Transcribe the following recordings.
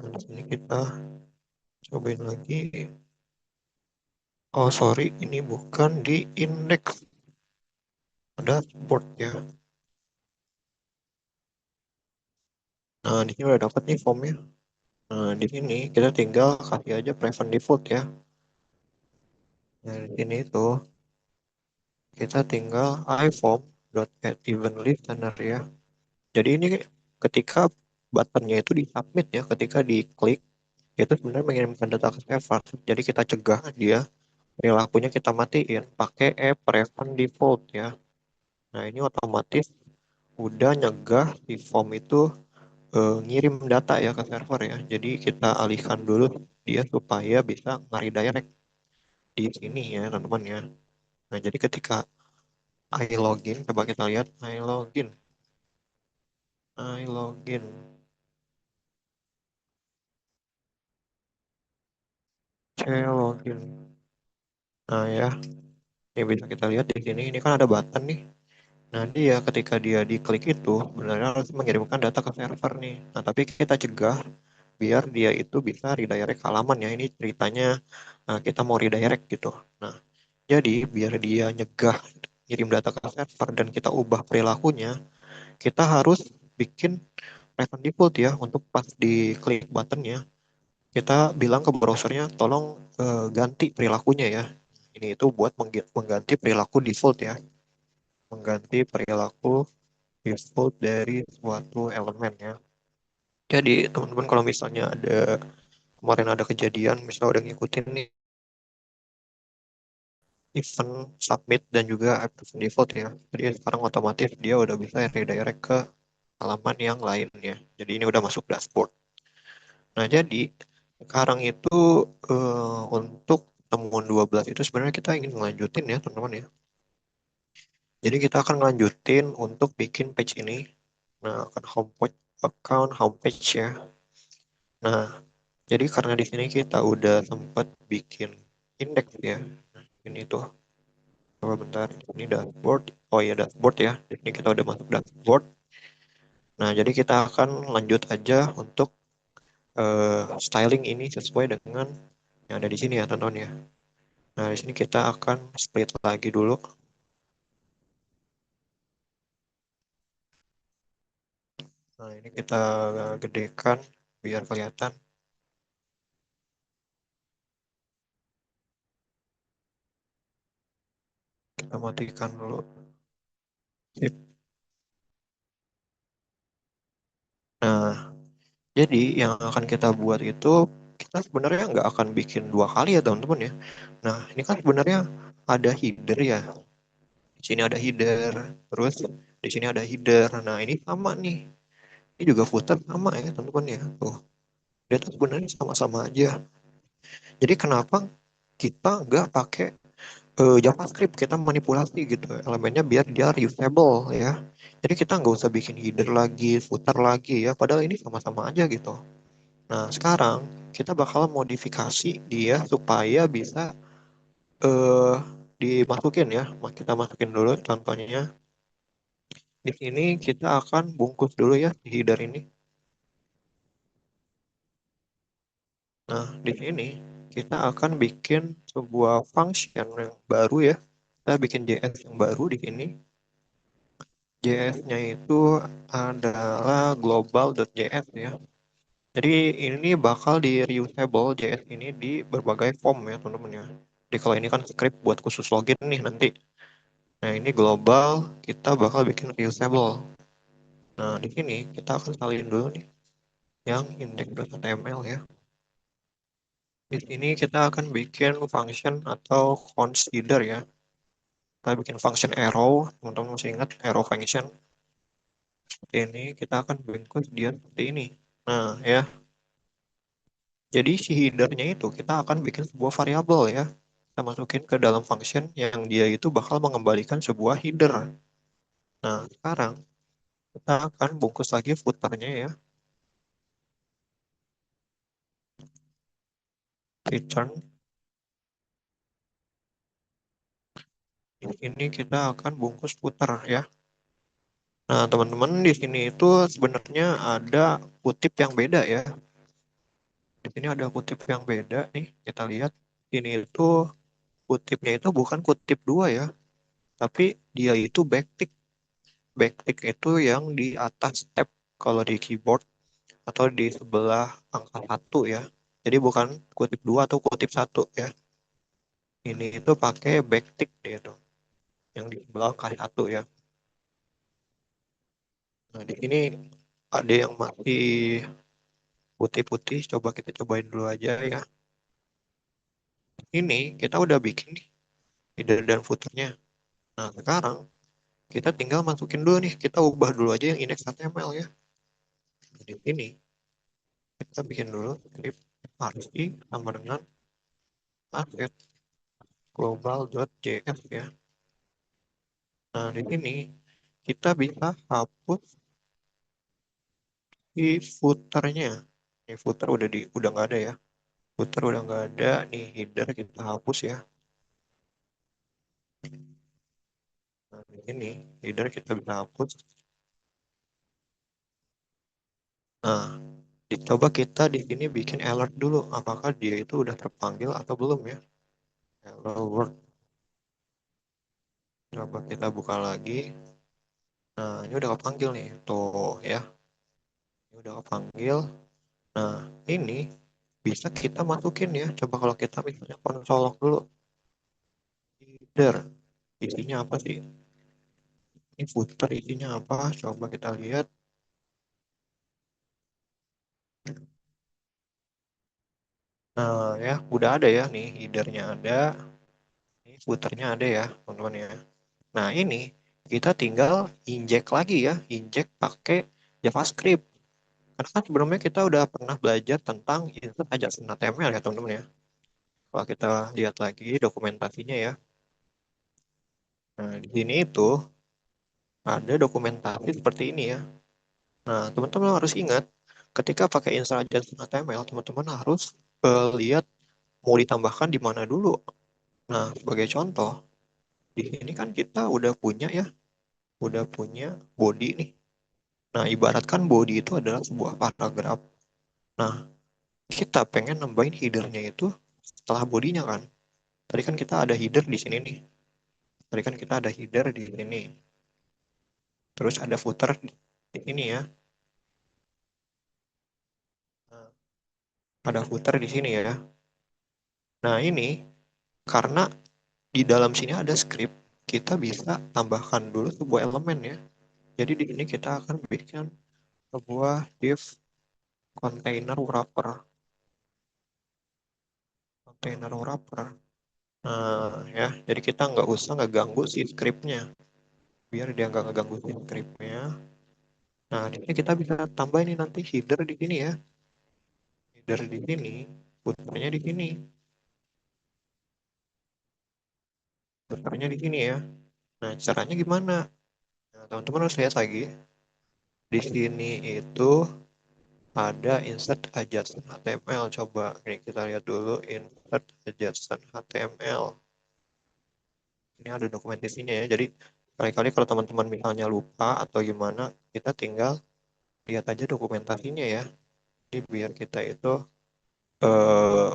Nah, di sini kita cobain lagi. Oh, sorry, ini bukan di index, dashboard ya. Nah, di sini udah dapat nih formnya. Nah, di sini kita tinggal kasih aja prevent default ya. Nah, di sini tuh kita tinggal iform.add listener ya. Jadi ini ketika buttonnya itu di submit ya, ketika diklik itu sebenarnya mengirimkan data ke server. Jadi kita cegah dia perilakunya kita matiin pakai prevent default ya. Nah, ini otomatis udah nyegah si form itu ngirim data ya ke server ya. Jadi kita alihkan dulu dia supaya bisa nge-redirect di sini ya teman-teman ya. Nah, jadi ketika I login, coba kita lihat I login, C login. Nah ya, ini bisa kita lihat di sini. Ini kan ada button nih. Nah dia ketika dia diklik itu sebenarnya harus mengirimkan data ke server nih. Nah tapi kita cegah biar dia itu bisa redirect ke halaman ya. Ini ceritanya kita mau redirect gitu. Nah jadi biar dia nyegah kirim data ke server dan kita ubah perilakunya, kita harus bikin prevent default ya untuk pas di klik buttonnya kita bilang ke browsernya tolong ganti perilakunya ya. Ini itu buat mengganti perilaku default ya, mengganti perilaku default dari suatu elemen ya. Jadi teman-teman kalau misalnya ada kemarin ada kejadian misalnya udah ngikutin nih event submit dan juga active default ya. Jadi sekarang otomatis dia udah bisa redirect ke halaman yang lainnya. Jadi ini udah masuk dashboard. Nah, jadi sekarang itu untuk temuan 12 itu sebenarnya kita ingin melanjutin ya, teman-teman ya. Jadi kita akan melanjutin untuk bikin page ini. Nah, akan homepage account homepage ya. Nah, jadi karena di sini kita udah sempat bikin index ya. Ini tuh, coba bentar. Ini dashboard. Oh iya dashboard ya. Di sini kita udah masuk dashboard. Nah, jadi kita akan lanjut aja untuk styling ini sesuai dengan yang ada di sini ya, teman-teman ya. Nah, di sini kita akan split lagi dulu. Nah, ini kita gedekan biar kelihatan. Kita matikan dulu. Sip. Nah, jadi yang akan kita buat itu kita sebenarnya nggak akan bikin dua kali ya teman-teman ya. Nah, ini kan sebenarnya ada header ya. Di sini ada header, terus di sini ada header. Nah, ini sama nih. Ini juga footer sama ya teman-teman ya. Tuh, dia tuh sebenarnya sama-sama aja. Jadi kenapa kita nggak pakai JavaScript, kita manipulasi gitu elemennya biar dia reusable ya. Jadi kita nggak usah bikin header lagi, footer lagi ya, padahal ini sama-sama aja gitu. Nah sekarang kita bakal modifikasi dia supaya bisa eh dimasukin ya. Kita masukin dulu contohnya. Di sini kita akan bungkus dulu ya si header ini. Nah di sini kita akan bikin sebuah function yang baru ya. Kita bikin JS yang baru di sini. JS-nya itu adalah global.js ya. Jadi ini bakal di reusable JS ini di berbagai form ya teman-teman ya. Jadi kalau ini kan script buat khusus login nih nanti. Nah ini global kita bakal bikin reusable. Nah di sini kita akan salin dulu nih yang index.html ya. Di sini kita akan bikin function atau consider ya. Kita bikin function arrow, teman-teman masih ingat arrow function. Seperti ini kita akan bungkus dia seperti ini. Nah ya, jadi si headernya itu kita akan bikin sebuah variabel ya. Kita masukin ke dalam function yang dia itu bakal mengembalikan sebuah header. Nah, sekarang kita akan bungkus lagi footernya ya. Return. Ini kita akan bungkus footer ya. Nah, teman-teman di sini itu sebenarnya ada kutip yang beda ya. Di sini ada kutip yang beda nih, kita lihat. Ini itu kutipnya itu bukan kutip dua ya, tapi dia itu backtick. Backtick itu yang di atas tab kalau di keyboard atau di sebelah angka satu ya. Jadi bukan kutip dua atau kutip satu ya. Ini itu pakai backtick dia tuh, yang di sebelah angka satu ya. Nah, di sini ada yang masih putih-putih, coba kita cobain dulu aja ya. Ini kita udah bikin nih header dan footernya. Nah, sekarang kita tinggal masukin dulu nih, kita ubah dulu aja yang index HTML ya. Di sini kita bikin dulu script arti sama dengan asset global.js ya. Nah, di sini kita bisa hapus di footernya. Ini footer udah nggak ada ya. Footer udah nggak ada. Nih header kita hapus ya. Nah, di sini header kita bisa hapus. Nah, coba kita di sini bikin alert dulu. Apakah dia itu udah terpanggil atau belum ya? Alert. Coba kita buka lagi. Nah, ini udah kepanggil nih. Tuh ya. Ini udah kepanggil. Nah, ini bisa kita masukin ya. Coba kalau kita misalnya konsolok dulu. Header. Isinya apa sih? Ini footer isinya apa? Coba kita lihat. Nah, ya udah ada ya nih. Headernya ada. Ini footernya ada ya, teman-teman ya. Nah, ini kita tinggal injek lagi ya. Injek pakai JavaScript. Karena kan sebelumnya kita udah pernah belajar tentang insert ajax HTML ya, teman-teman ya. Kalau kita lihat lagi dokumentasinya ya. Nah, di sini itu ada dokumentasi seperti ini ya. Nah, teman-teman harus ingat, ketika pakai insert ajax HTML, teman-teman harus lihat mau ditambahkan di mana dulu. Nah, sebagai contoh, di sini kan kita udah punya body nih. Nah, ibaratkan body itu adalah sebuah paragraf. Nah, kita pengen nambahin headernya itu setelah bodinya kan. Tadi kan kita ada header di sini nih. Tadi kan kita ada header di sini. Terus ada footer di sini ya. Nah, ada footer di sini ya. Nah, ini karena di dalam sini ada script, kita bisa tambahkan dulu sebuah elemen ya. Jadi di sini kita akan bikin sebuah div container wrapper. Container wrapper. Nah, ya, jadi kita nggak usah ngeganggu si scriptnya. Biar dia nggak ngeganggu si scriptnya. Nah, di sini kita bisa tambah ini nanti header di sini ya. Header di sini, footernya di sini, footernya di sini ya. Nah, caranya gimana? Nah, teman-teman harus lihat lagi. Di sini itu ada insert adjacent HTML. Coba ini kita lihat dulu insert adjacent HTML. Ini ada dokumentasinya ya. Jadi kali-kali kalau teman-teman misalnya lupa atau gimana, kita tinggal lihat aja dokumentasinya ya. Jadi biar kita itu eh,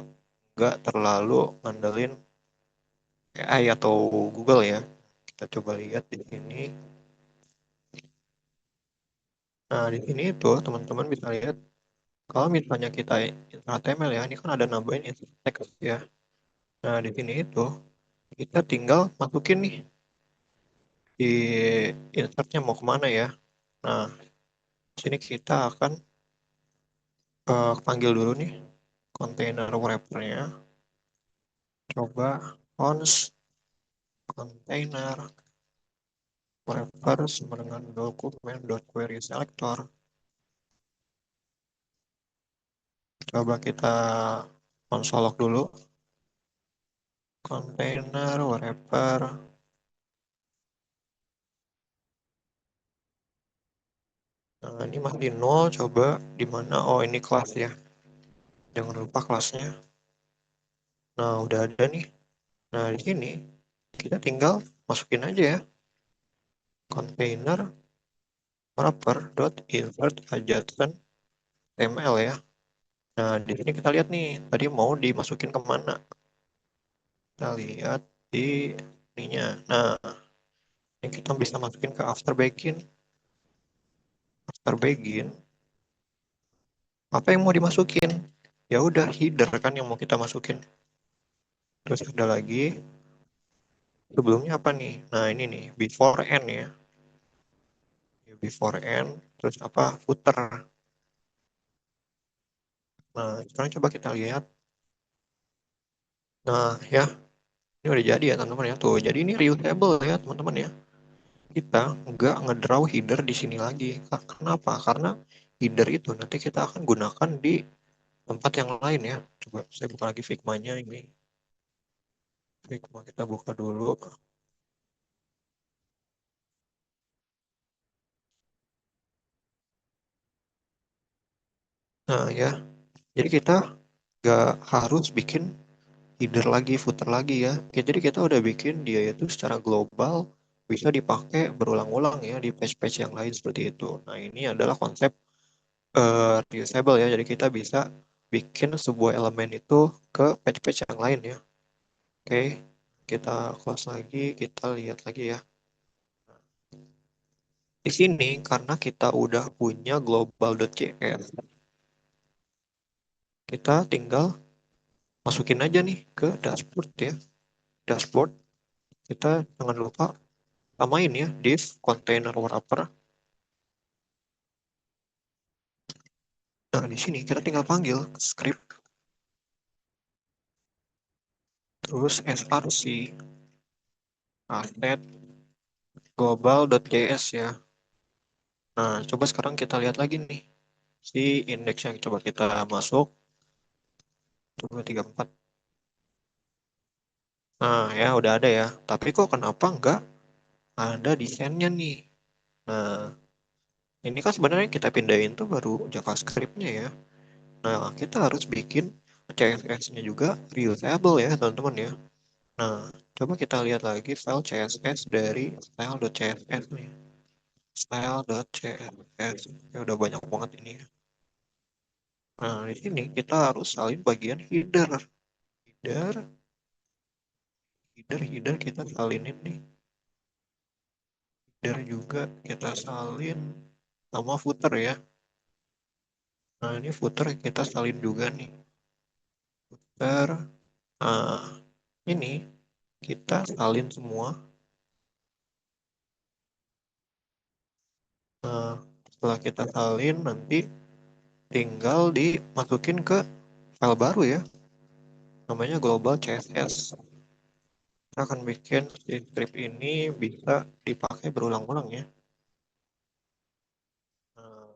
nggak terlalu ngandelin AI atau Google ya. Kita coba lihat di sini. Nah, di sini itu teman-teman bisa lihat kalau misalnya kita HTML ya, ini kan ada nambahin teks ya. Nah, di sini itu kita tinggal masukin nih di insertnya mau kemana ya. Nah, di sini kita akan panggil dulu nih container wrapper-nya. Coba const container wrapper sama dengan dokumen.query selector. Coba kita konsolok dulu container wrapper. Nah, ini masih nol. Coba di mana? Oh, ini kelas ya. Jangan lupa kelasnya. Nah, udah ada nih. Nah, di sini kita tinggal masukin aja ya container wrapper dot insert adjacent HTML ya. Nah, di sini kita lihat nih, tadi mau dimasukin kemana? Kita lihat di ininya. Nah, ini kita bisa masukin ke after begin. After begin, apa yang mau dimasukin? Ya udah header kan yang mau kita masukin. Terus ada lagi, sebelumnya apa nih? Nah, ini nih, before end ya. Before end, terus apa? Footer. Nah, sekarang coba kita lihat. Nah, ya, ini udah jadi ya teman-teman ya. Tuh, jadi ini reusable ya teman-teman ya. Kita nggak ngedraw header di sini lagi. Kenapa? Karena header itu nanti kita akan gunakan di tempat yang lain ya. Coba saya buka lagi Figma-nya ini. Figma kita buka dulu. Nah ya, jadi kita nggak harus bikin header lagi, footer lagi ya. Oke, jadi kita udah bikin dia itu secara global bisa dipakai berulang-ulang ya di page-page yang lain seperti itu. Nah ini adalah konsep reusable ya. Jadi kita bisa bikin sebuah elemen itu ke page-page yang lain ya. Oke, kita close lagi, kita lihat lagi ya. Di sini karena kita udah punya global.js, kita tinggal masukin aja nih ke dashboard ya. Dashboard kita jangan lupa samain ya div container wrapper. Nah, di sini kita tinggal panggil script terus src asset global.js ya. Nah, coba sekarang kita lihat lagi nih si indeks yang coba kita masuk 234. Nah, ya udah ada ya. Tapi kok kenapa nggak ada desainnya nih? Nah, ini kan sebenarnya kita pindahin tuh baru JavaScript-nya ya. Nah, kita harus bikin CSS-nya juga reusable ya, teman-teman ya. Nah, coba kita lihat lagi file CSS dari style.css nih. Style.css. Ya udah banyak banget ini ya. Nah, di sini kita harus salin bagian header. Header, header kita salinin nih. Header juga kita salin sama footer ya. Nah, ini footer kita salin juga nih. Footer. Nah, ini kita salin semua. Nah, setelah kita salin nanti tinggal dimasukin ke file baru ya, namanya global CSS. Kita akan bikin si script ini bisa dipakai berulang-ulang ya. Nah,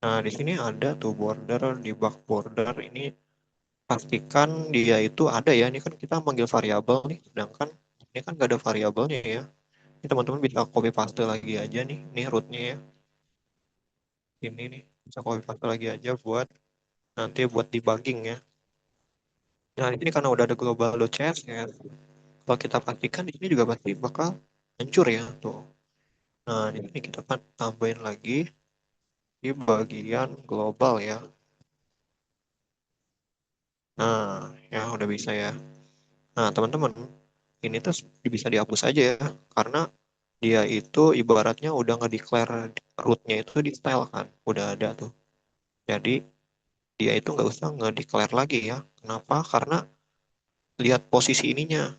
nah, di sini ada tuh border, debug border. Ini pastikan dia itu ada ya. Ini kan kita manggil variabel nih, sedangkan ini kan gak ada variabelnya ya. Ini teman-teman bisa copy paste lagi aja nih. Ini rootnya ya. Ini nih bisa copy paste lagi aja buat nanti buat debugging ya. Nah, ini karena udah ada global.cs ya. Kalau kita pastikan di sini juga pasti bakal hancur ya tuh. Nah, di sini kita kan tambahin lagi di bagian global ya. Nah, ya udah bisa ya. Nah, teman-teman, ini tuh bisa dihapus aja ya, karena dia itu ibaratnya udah nge-declare rootnya itu di style kan, udah ada tuh. Jadi dia itu nggak usah nge-declare lagi ya. Kenapa? Karena lihat posisi ininya,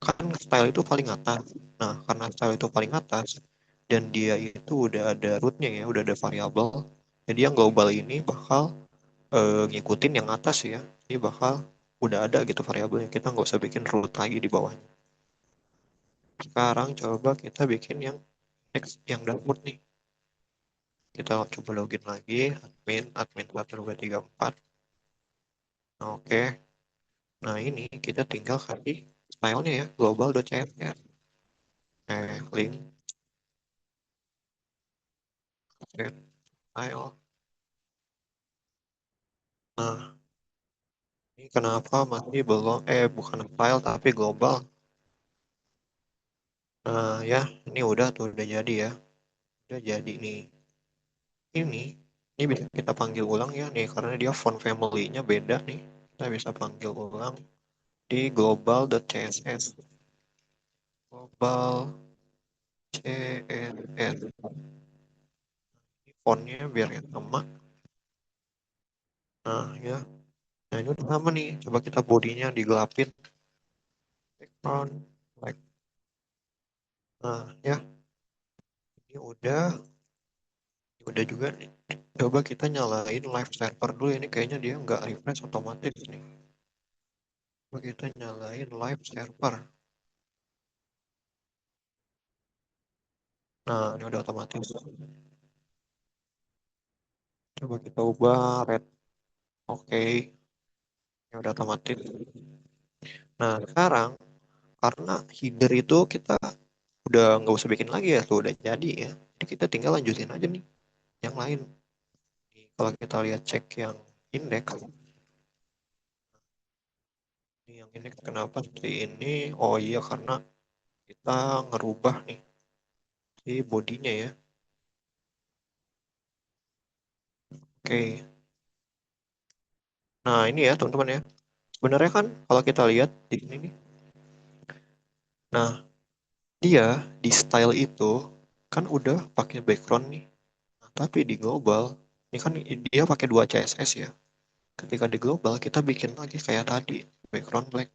kan style itu paling atas. Nah, karena style itu paling atas dan dia itu udah ada rootnya ya, udah ada variabel. Jadi yang global ini bakal ngikutin yang atas ya. Ini bakal udah ada gitu variabelnya. Kita nggak usah bikin root lagi di bawahnya. Sekarang coba kita bikin yang next, yang dashboard nih. Kita coba login lagi, admin 1234. Oke. Nah ini kita tinggal kasih stylenya ya, global.css. Link, set, style. Nah, ini kenapa masih belum, bukan file tapi global. Nah ya, ini udah tuh, udah jadi ya. Udah jadi nih. Ini. Ini bisa kita panggil ulang ya nih, karena dia font family-nya beda nih. Kita bisa panggil ulang di global.css. Global CSS. Ini fontnya biar yang sama. Nah ya, nah ini udah sama nih. Coba kita bodinya digelapin. Background, like. Nah ya, ini udah juga nih. Coba kita nyalain live server dulu. Ini kayaknya dia nggak refresh otomatis nih. Coba kita nyalain live server. Nah, ini udah otomatis. Coba kita ubah red. Oke, ini udah otomatis. Nah, sekarang karena header itu kita udah nggak usah bikin lagi ya, tuh udah jadi ya. Jadi kita tinggal lanjutin aja nih yang lain. Kalau kita lihat cek yang indeks, ini yang indeks kenapa seperti ini? Oh iya, karena kita ngerubah nih si bodinya ya. Oke, nah ini ya teman-teman ya. Sebenarnya kan kalau kita lihat di sini nih, nah dia di style itu kan udah pakai background nih. Nah, tapi di global, ini kan dia pakai dua CSS ya. Ketika di global, kita bikin lagi kayak tadi, background black.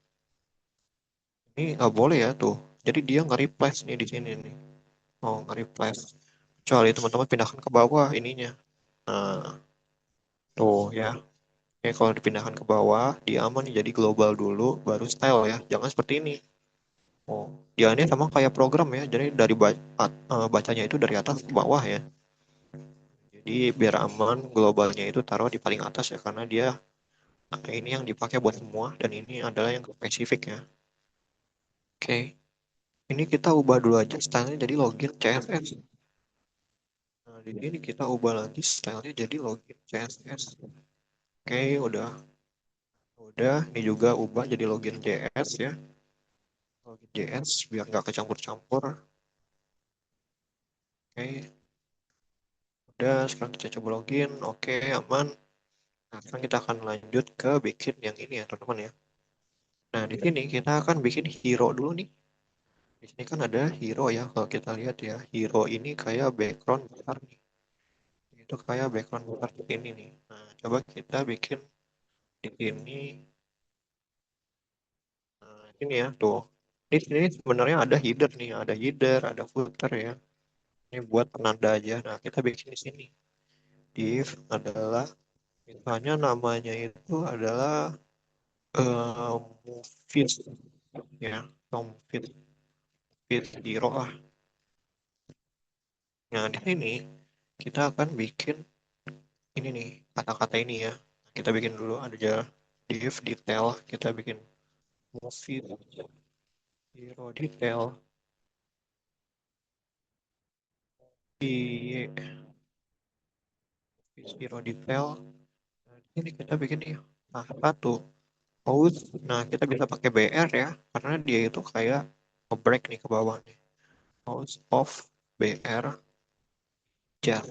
Ini nggak boleh ya tuh. Jadi dia nge-replace nih di sini nih. Oh, nge-replace. Kecuali teman-teman pindahkan ke bawah ininya. Nah, tuh ya. Oke, kalau dipindahkan ke bawah, dia aman nih. Jadi global dulu, baru style ya. Jangan seperti ini. Oh, dia ini sama kayak program ya. Jadi dari bacanya itu dari atas ke bawah ya. Jadi biar aman, globalnya itu taruh di paling atas ya. Karena dia ini yang dipakai buat semua. Dan ini adalah yang spesifik ya. Oke, ini kita ubah dulu aja stylenya jadi login CSS. Nah, di sini kita ubah lagi stylenya jadi login CSS. Oke, udah. Ini juga ubah jadi login JS ya. Login JS biar nggak kecampur-campur. Oke, udah. Sekarang kita coba login. Oke, aman. Nah, sekarang kita akan lanjut ke bikin yang ini ya, teman-teman ya. Nah, di sini kita akan bikin hero dulu nih. Di sini kan ada hero ya. Kalau kita lihat ya, hero ini kayak background besar nih. Itu kayak background besar seperti ini nih. Nah, coba kita bikin di sini. Nah, ini ya, tuh. Di sini sebenarnya ada header nih, ada footer ya. Ini buat penanda aja. Nah, kita bikin di sini. Div adalah, misalnya namanya itu adalah movies ya, atau movies hero lah. Nah, di sini kita akan bikin ini nih, kata-kata ini ya. Kita bikin dulu ada aja div detail, kita bikin movie hero detail, di hero detail. Nah, di sini kita bikin nih, nah satu pause. Nah, kita bisa pakai BR ya, karena dia itu kayak nge-break nih ke bawah nih. Pause of BR jar.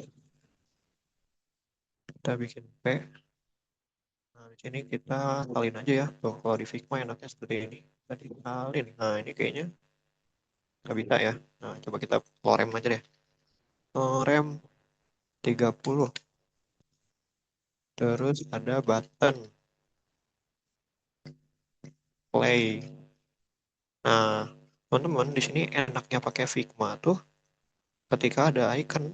Kita bikin P. Nah, di sini kita salin aja ya. Tuh, kalau di Figma enaknya seperti ini. Kita disalin. Nah, ini kayaknya nggak bisa ya. Nah, coba kita lorem aja deh. Lorem 30. Terus ada button play. Nah, teman-teman di sini enaknya pakai Figma tuh ketika ada icon,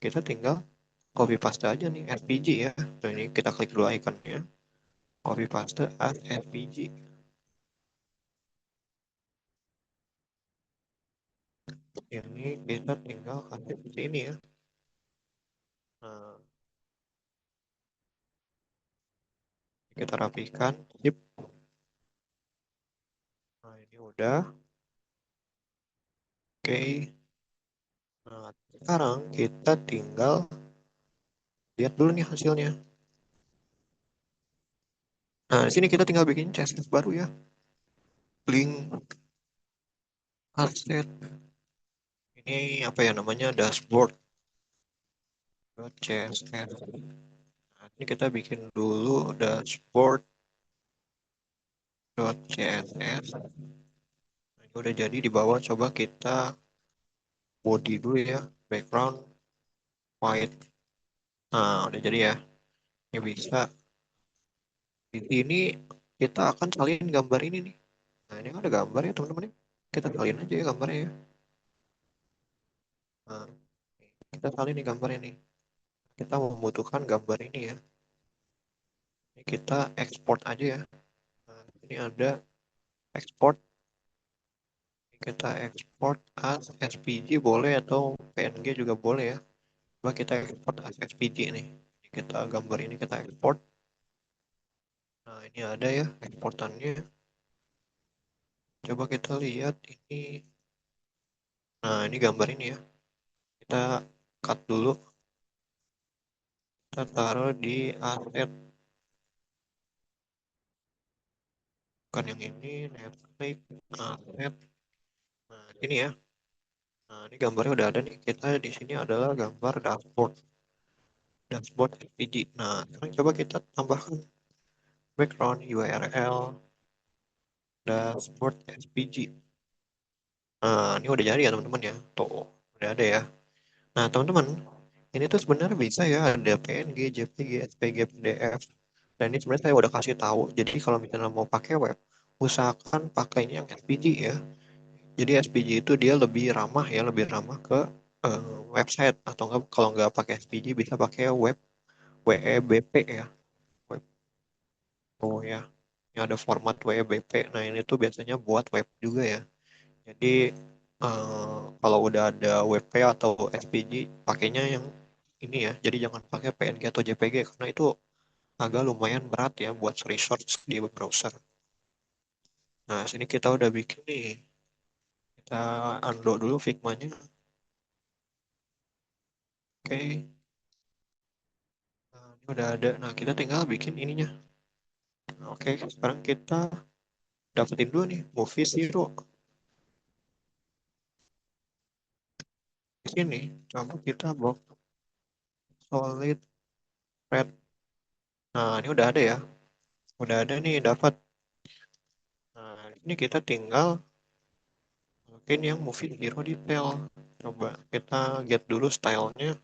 kita tinggal copy paste aja nih SVG ya. Nah, ini kita klik dulu iconnya. Copy paste as SVG. Ini kita tinggal kasih seperti ini ya. Nah, kita rapikan. Sip. Nah, ini udah. Oke. Nah, sekarang kita tinggal lihat dulu nih hasilnya. Nah, di sini kita tinggal bikin CSS baru ya. Link asset. Ini apa ya namanya? Dashboard. .css. Nah, ini kita bikin dulu dashboard.css. Nah, ini udah jadi di bawah, coba kita body dulu ya, background white. Nah, udah jadi ya. Ini bisa. Di sini kita akan salin gambar ini nih. Nah, ini ada gambar ya teman-teman. Kita salin aja ya gambarnya ya. Nah, kita salin nih gambar ini. Kita membutuhkan gambar ini ya. Ini kita export aja ya. Nah, ini ada export. Kita export as SVG boleh atau PNG juga boleh ya. Coba kita export as SVG nih. Kita gambar ini kita export. Nah, ini ada ya eksportannya. Coba kita lihat ini. Nah, ini gambar ini ya. Kita cut dulu. Kita taruh di asset. Bukan yang ini, Netflix, asset. Nah, ini ya. Nah, ini gambarnya udah ada nih. Kita di sini adalah gambar dashboard. Dashboard SVG. Nah, sekarang coba kita tambahkan background URL dashboard SVG. Nah, ini udah jadi ya teman-teman ya. Tuh, udah ada ya. Nah, teman-teman, ini tuh sebenarnya bisa ya ada PNG, JPG, SPG, PDF. Dan ini sebenarnya saya udah kasih tahu. Jadi kalau misalnya mau pakai web, usahakan pakainya yang SVG ya. Jadi SVG itu dia lebih ramah ya, lebih ramah ke website atau enggak kalau nggak pakai SVG bisa pakai web WEBP ya. Web oh ya. Ini ada format WEBP. Nah, ini tuh biasanya buat web juga ya. Jadi kalau udah ada WP atau SVG pakainya yang ini ya. Jadi jangan pakai PNG atau JPG karena itu agak lumayan berat ya buat research di browser. Nah, sini kita udah bikin nih. Kita undo dulu Figma-nya. Oke. Nah, ini udah ada. Nah, kita tinggal bikin ininya. Nah, oke, sekarang kita dapetin dulu nih movie Zero. Di sini, coba kita box solid red. Nah, ini udah ada ya. Udah ada nih dapat. Nah, ini kita tinggal mungkin yang movie hero detail. Coba kita get dulu stylenya.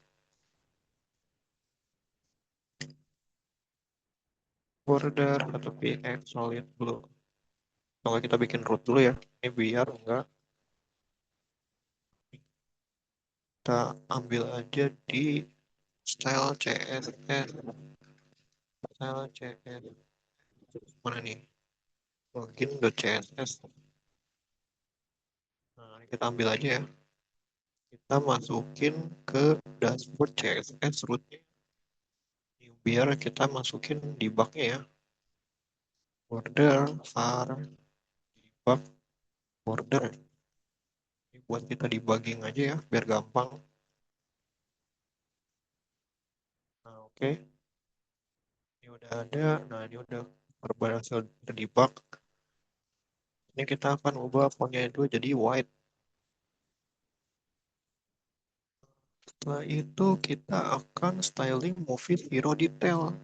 Border atau PX solid blue. Coba kita bikin root dulu ya. Ini biar enggak kita ambil aja di style CSS. Style CSS. Mana nih? Login.css. Nah, ini kita ambil aja ya. Kita masukin ke dashboard CSS rootnya. Biar kita masukin debugnya ya. Border, var, debug, border. Ini buat kita debugging aja ya, biar gampang. Nah, oke. Ini udah ada. Nah, ini udah berhasil terdebug. Ini kita akan ubah fontnya itu jadi white. Setelah itu kita akan styling movie hero detail.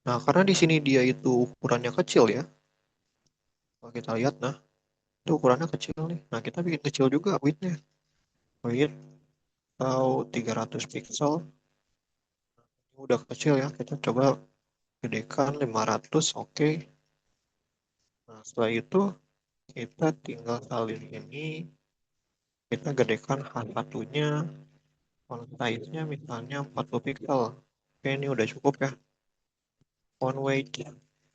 Nah, karena di sini dia itu ukurannya kecil ya. Kalau kita lihat, nah, itu ukurannya kecil nih. Nah, kita bikin kecil juga width-nya. Width atau 300 pixel. Ini udah kecil ya. Kita coba gedekan 500, oke. Nah, setelah itu kita tinggal salin ini. Kita gedekan H1-nya. Font size-nya misalnya 40 pixel. Oke, ini udah cukup ya. Font weight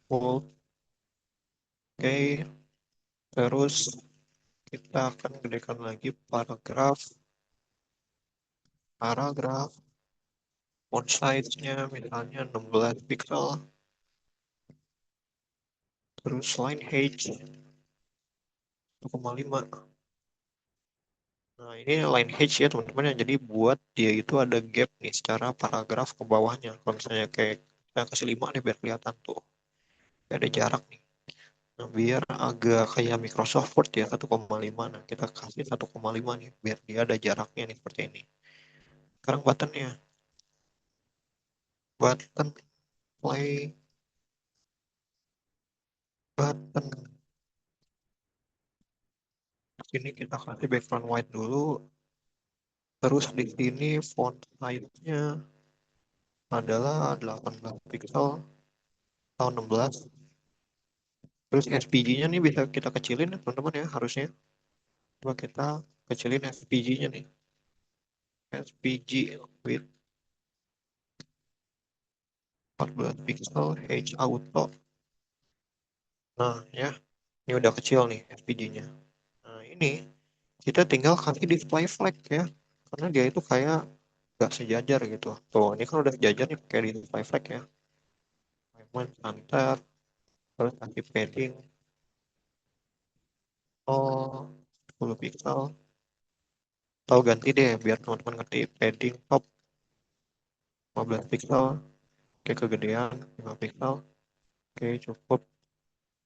full. Oke, terus kita akan gedekan lagi paragraf. Paragraf. Font size-nya misalnya 16 pixel. Terus line height 1,5. Nah, ini line height ya teman-teman ya. Jadi buat dia itu ada gap nih secara paragraf ke bawahnya. Kalau misalnya kayak saya kasih 5 nih biar kelihatan tuh. Ada jarak nih. Nah, biar agak kayak Microsoft Word ya 1,5. Nah, kita kasih 1,5 nih biar dia ada jaraknya nih seperti ini. Sekarang buttonnya. button play button. Sini kita kasih background white dulu. Terus di sini font size-nya adalah 18 pixel atau 16. Terus SPG-nya nih bisa kita kecilin ya, teman-teman ya, harusnya. Coba kita kecilin SPG-nya nih. SPG with 14 pixel H auto. Nah, ya, ini udah kecil nih SPG-nya. Nah, ini kita tinggal kasih display flag ya. Karena dia itu kayak nggak sejajar gitu. Tuh, ini kan udah sejajar nih kayak display flag ya. Alignment, center, terus kasih padding. Oh, 10 pixel. Atau ganti deh biar teman-teman ngerti padding top 15 pixel. Oke, kegedean 5 pixel. Oke, cukup.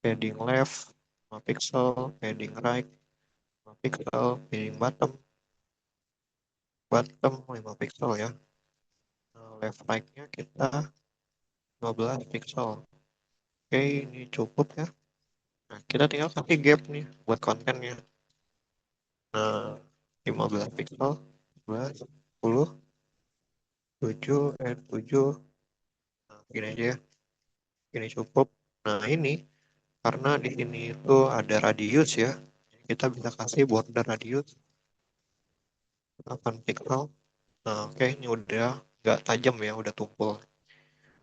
Padding left 5 pixel. Padding right 5 pixel. Padding bottom 5 pixel ya. Nah, left right-nya kita 15 pixel. Oke, ini cukup ya. Nah, kita tinggal kasih gap nih buat kontennya. Nah, 15 pixel, 11, 10, 7, 7. Nah, gini aja ya. Ini cukup. Nah, ini karena di sini itu ada radius ya. Kita bisa kasih border radius 8 pixel. Nah, oke, ini udah nggak tajam ya, udah tumpul.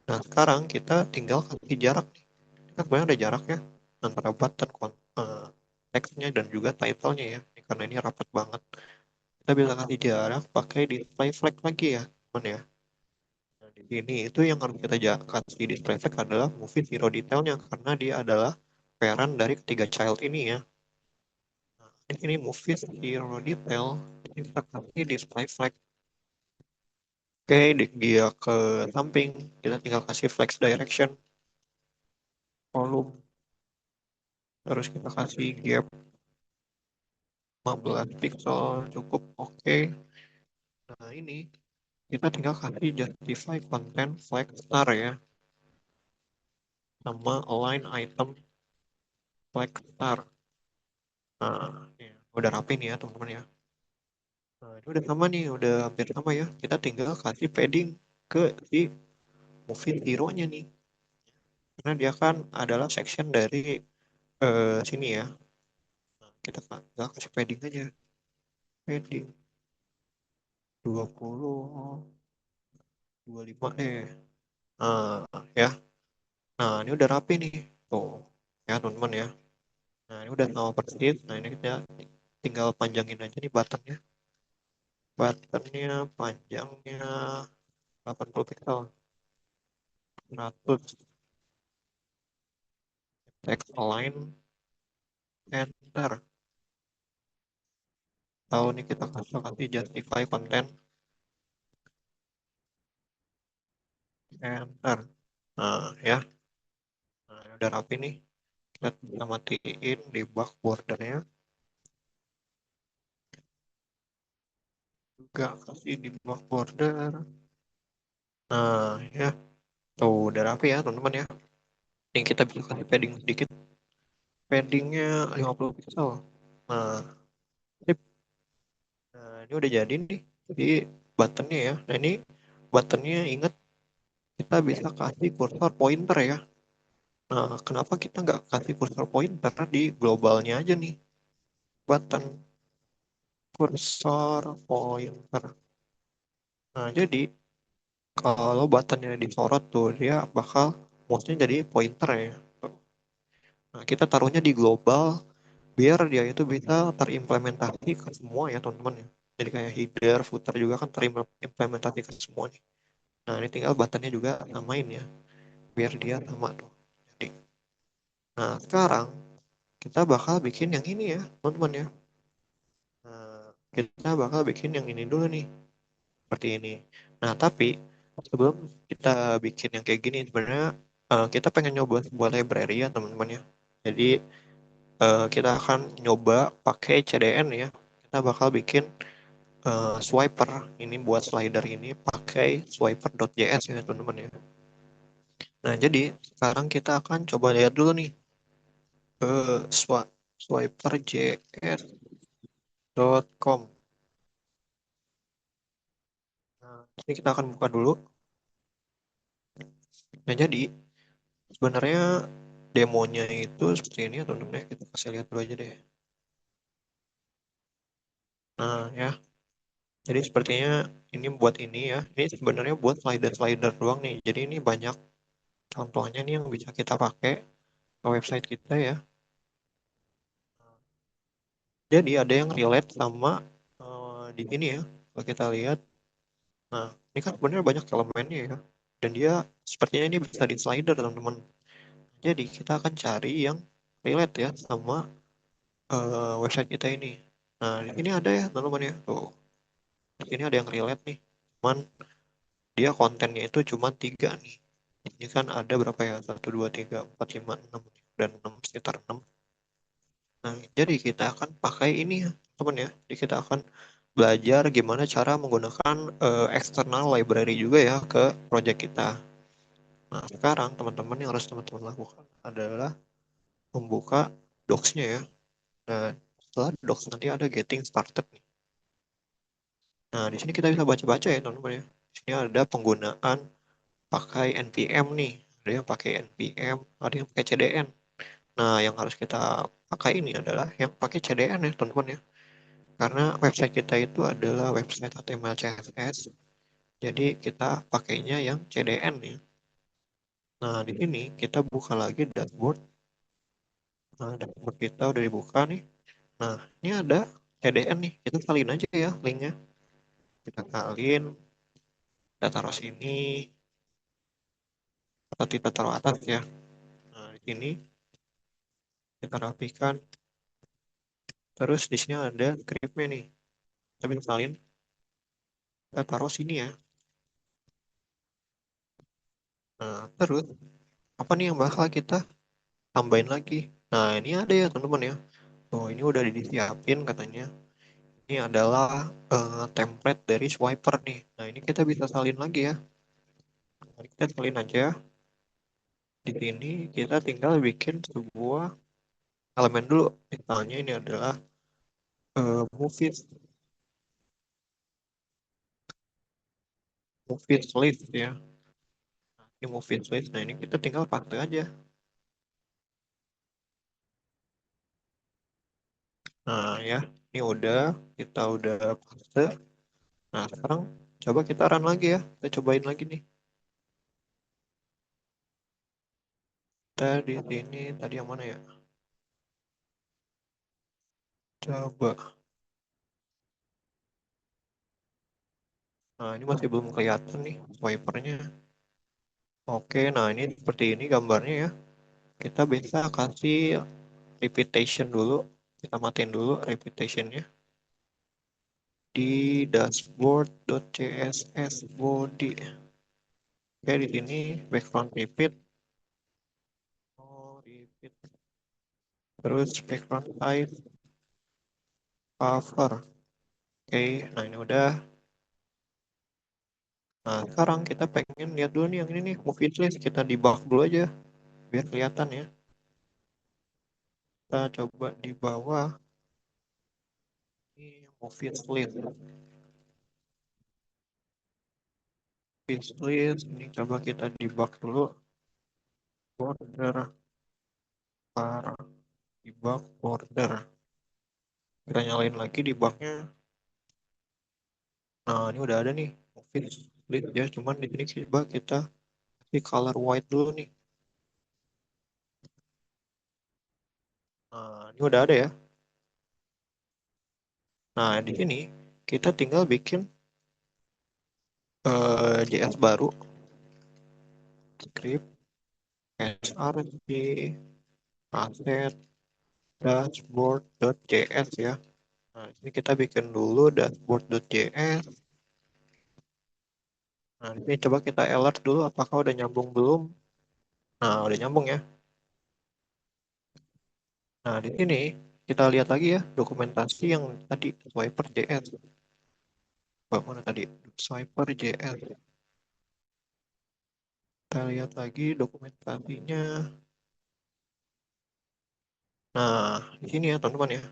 Nah, sekarang kita tinggal kasih jarak nih. Kan sebenarnya ada jarak ya antara button teksnya dan juga title-nya ya. Ini karena ini rapat banget. Kita bisa kasih jarak pakai display flag lagi ya, teman ya. Nah, di sini itu yang harus kita kasih display flag adalah movie zero detailnya karena dia adalah parent dari ketiga child ini ya. Nah, ini movie zero detail, ini kita kasih display flag. Oke, dia ke samping, kita tinggal kasih flex direction, volume, terus kita kasih gap 15 pixel, cukup oke. Nah, ini kita tinggal kasih justify content flag star ya, sama align item flag star. Nah, ya, udah rapi nih ya teman-teman ya. Nah, ini udah sama nih, udah hampir sama ya. Kita tinggal kasih padding ke si movie hero-nya nih. Karena dia kan adalah section dari sini ya. Nah, kita tinggal kasih padding aja. Padding 20, 25 deh. Nah, ya. Nah, ini udah rapi nih. Tuh, ya teman-teman ya. Nah, ini udah sama persis. Nah, ini kita tinggal panjangin aja nih buttonnya. Buttonnya panjangnya 80 pixel. 100 text align enter. Tahu nih kita kasih justify content enter. Nah, ya. Nah, ini udah rapi nih. Kita bisa matiin debug bordernya. Juga kasih debug border. Nah, ya. Tuh, udah rapi ya, teman-teman ya. Ini kita bisa kasih padding sedikit. Paddingnya 50 pixel. Nah, sip. Nah, ini udah jadi nih. Jadi buttonnya ya. Nah, ini buttonnya inget kita bisa kasih cursor pointer ya. Nah, kenapa kita nggak kasih cursor pointer di globalnya aja nih? Button cursor pointer. Nah, jadi kalau buttonnya disorot tuh dia bakal mouse-nya jadi pointer ya. Nah, kita taruhnya di global biar dia itu bisa terimplementasi ke semua ya teman-teman ya. Jadi kayak header, footer juga kan terimplementasi ke semua nih. Nah, ini tinggal buttonnya juga samain ya, biar dia sama tuh. Jadi, nah sekarang kita bakal bikin yang ini ya, teman-teman ya. Nah, kita bakal bikin yang ini dulu nih, seperti ini. Nah, tapi sebelum kita bikin yang kayak gini, sebenarnya kita pengen nyoba sebuah library ya, teman-teman ya. Jadi, kita akan nyoba pakai CDN ya. Kita bakal bikin swiper ini buat slider ini pakai swiper.js ya teman-teman ya. Nah, jadi sekarang kita akan coba lihat dulu nih swiperjs.com. Nah, ini kita akan buka dulu. Nah, jadi sebenarnya demonya itu seperti ini ya teman-teman ya. Kita kasih lihat dulu aja deh. Nah, ya. Jadi sepertinya ini buat ini ya. Ini sebenarnya buat slider-slider doang nih. Jadi ini banyak contohnya nih yang bisa kita pakai ke website kita ya. Jadi ada yang relate sama di sini ya. Kalau kita lihat, nah ini kan sebenarnya banyak elemennya ya. Dan dia sepertinya ini bisa di slider teman-teman. Jadi kita akan cari yang relate ya sama website kita ini. Nah di sini ada ya teman-teman ya. Tuh, di sini ada yang relate nih. Cuman dia kontennya itu cuma tiga nih. Ini kan ada berapa ya? Satu, dua, tiga, empat, lima, enam, dan enam sekitar enam. Nah, jadi kita akan pakai ini ya, teman ya. Jadi kita akan belajar gimana cara menggunakan external library juga ya ke project kita. Nah, sekarang teman-teman yang harus teman-teman lakukan adalah membuka docs-nya ya. Nah, setelah docs nanti ada getting started nih. Nah, di sini kita bisa baca-baca ya teman-teman ya. Di sini ada penggunaan pakai npm nih. Ada yang pakai npm, ada yang pakai cdn. Nah, yang harus kita pakai ini adalah yang pakai CDN ya, teman-teman ya. Karena website kita itu adalah website HTML CSS, jadi kita pakainya yang CDN ya. Nah, di sini kita buka lagi dashboard. Nah, dashboard kita udah dibuka nih. Nah, ini ada CDN nih. Kita salin aja ya linknya. Kita salin, kita taruh sini, atau kita taruh atas ya. Nah, di sini kita rapikan. Terus di sini ada scriptnya nih. Kita bisa salin, kita taruh sini ya. Nah, terus apa nih yang bakal kita tambahin lagi? Nah, ini ada ya teman-teman ya. Oh, ini udah disiapin katanya. Ini adalah template dari swiper nih. Nah, ini kita bisa salin lagi ya. Mari kita salin aja. Di sini kita tinggal bikin sebuah elemen dulu. Misalnya ini adalah movies, movies list ya. Ini movies list. Nah, ini kita tinggal paste aja. Nah, ya. Ini udah, kita udah paste. Nah, sekarang coba kita run lagi ya. Kita cobain lagi nih. Kita di sini tadi yang mana ya? Coba. Nah, ini masih belum kelihatan nih wipernya. Oke, nah ini seperti ini gambarnya ya. Kita bisa kasih repetition dulu. Kita matiin dulu repetitionnya di dashboard.css body. Oke, di sini background repeat. Oh, repeat. Terus background size cover. Oke, nah ini udah. Nah, sekarang kita pengen lihat dulu nih yang ini nih, movie list. Kita debug dulu aja biar kelihatan ya. Kita coba di bawah ini movie list. Wishlist ini coba kita debug dulu border para debug border, kita nyalain lagi debugnya. Nah ini udah ada nih wishlist ya, cuman di sini coba kita kasih color white dulu nih. Nah ini udah ada ya. Nah di sini kita tinggal bikin JS baru, script src asset dashboard.js ya. Nah ini kita bikin dulu dashboard.js. Nah, ini coba kita alert dulu apakah udah nyambung belum. Nah, udah nyambung ya. Nah, di sini kita lihat lagi ya dokumentasi yang tadi Swiper JS. Mana tadi? Swiper JS. Kita lihat lagi dokumentasinya. Nah, di sini ya teman-teman ya.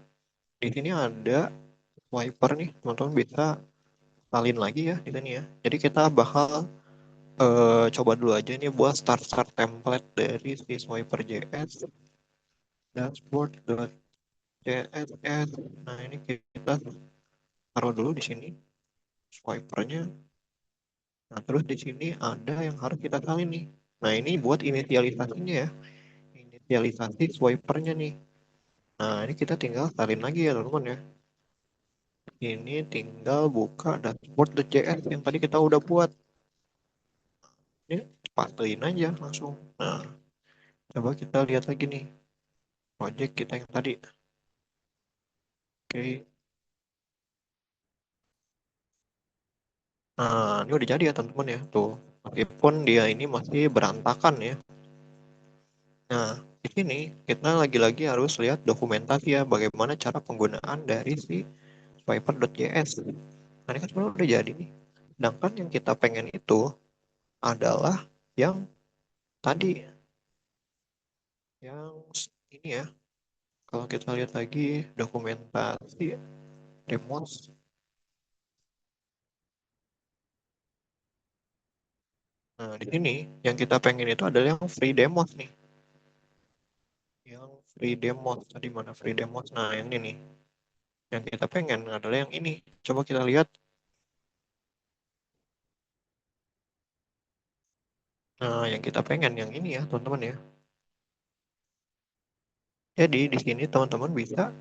Di sini ada swiper nih, teman-teman bisa salin lagi ya di sini ya. Jadi kita bakal coba dulu aja nih buat start template dari si swiper JS dashboard.css. Nah, ini kita taruh dulu di sini swipernya. Nah, terus di sini ada yang harus kita salin nih. Nah, ini buat inisialisasinya ya. Inisialisasi swipernya nih. Nah, ini kita tinggal salin lagi ya teman-teman ya. Ini tinggal buka dashboard.js yang tadi kita udah buat. Ini pastein aja langsung. Nah, coba kita lihat lagi nih project kita yang tadi. Oke. Nah, ini udah jadi ya teman-teman ya. Tuh, meskipun dia ini masih berantakan ya. Nah, di sini kita lagi-lagi harus lihat dokumentasi ya, bagaimana cara penggunaan dari si swiper.js. Nah, ini kan sebenarnya udah jadi nih. Sedangkan yang kita pengen itu adalah yang tadi, yang ini ya. Kalau kita lihat lagi dokumentasi demos. Nah, di sini yang kita pengen itu adalah yang free demos nih. Yang free demos. Tadi mana free demos? Nah, yang ini nih. Yang kita pengen adalah yang ini. Coba kita lihat. Nah, yang kita pengen yang ini ya, teman-teman ya. Jadi di sini teman-teman bisa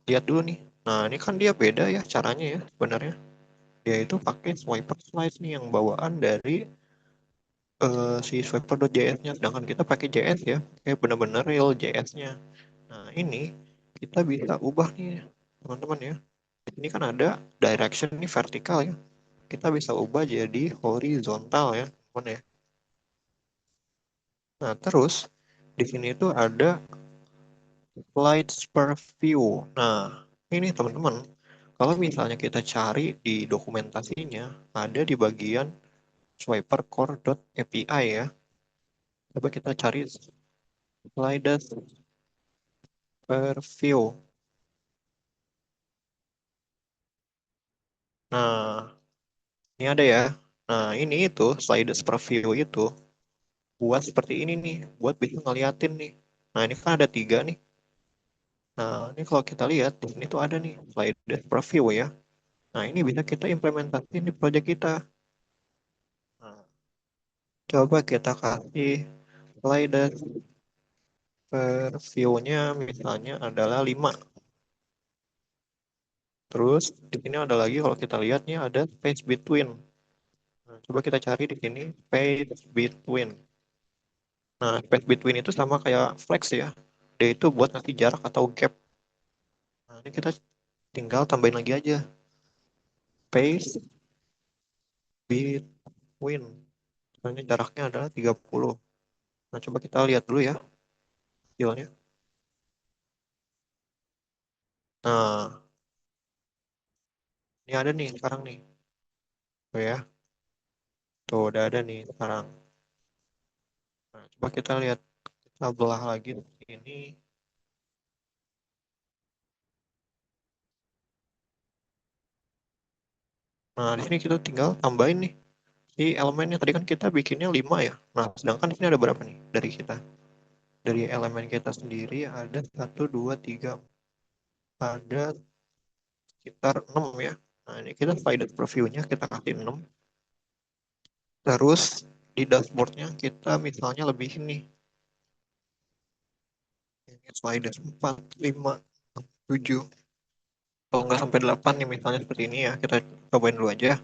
lihat dulu nih. Nah, ini kan dia beda ya caranya ya sebenarnya. Dia itu pakai swiper slice nih yang bawaan dari si swiper.js-nya. Sedangkan kita pakai JS ya. Kayak benar-benar real JS-nya. Nah, ini kita bisa ubah nih teman-teman ya. Ini kan ada direction ini vertikal ya. Kita bisa ubah jadi horizontal ya, teman ya. Nah, terus di sini tuh ada slides per view. Nah, ini teman-teman, kalau misalnya kita cari di dokumentasinya, ada di bagian swipercore.api ya. Coba kita cari slides per view. Nah, ini ada ya. Nah, ini itu slides per view itu buat seperti ini nih, buat bisa ngeliatin nih. Nah, ini kan ada tiga nih. Nah, ini kalau kita lihat, di sini tuh ada nih slides per view ya. Nah, ini bisa kita implementasiin di project kita. Nah, coba kita kasih slides per view-nya misalnya adalah 5. Terus di sini ada lagi kalau kita lihatnya ada space between. Nah, coba kita cari di sini space between. Nah, space between itu sama kayak flex ya. Dia itu buat ngasih jarak atau gap. Nah, ini kita tinggal tambahin lagi aja space between. Misalnya jaraknya adalah 30. Nah, coba kita lihat dulu ya hasilnya. Nah, ini ada nih sekarang nih. Tuh ya. Tuh udah ada nih sekarang. Nah, coba kita lihat. Kita belah lagi ini. Nah, di sini kita tinggal tambahin nih si elemennya. Tadi kan kita bikinnya 5 ya. Nah, sedangkan di sini ada berapa nih dari kita? Dari elemen kita sendiri ada satu 2 3 ada sekitar 6 ya. Nah, ini kita slide preview-nya kita kasih 6. Terus di dashboard-nya kita misalnya lebih ini. Ini slide 4 5 7. Kalau nggak sampai 8 nih misalnya seperti ini ya. Kita cobain dulu aja.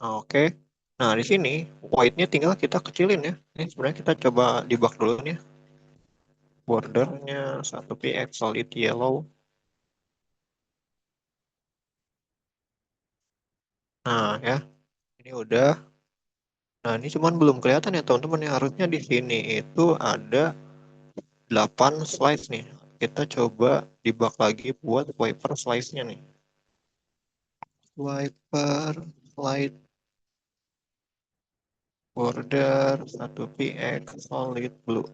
Nah, oke. Nah, di sini white-nya tinggal kita kecilin ya. Ini sebenarnya kita coba debug dulu nih. Bordernya 1 px solid yellow. Nah, ya. Ini udah. Nah, ini cuman belum kelihatan ya teman-teman ya. Harusnya di sini itu ada 8 slides nih. kita coba debug lagi buat wiper slice-nya nih. Wiper slide border 1px solid blue.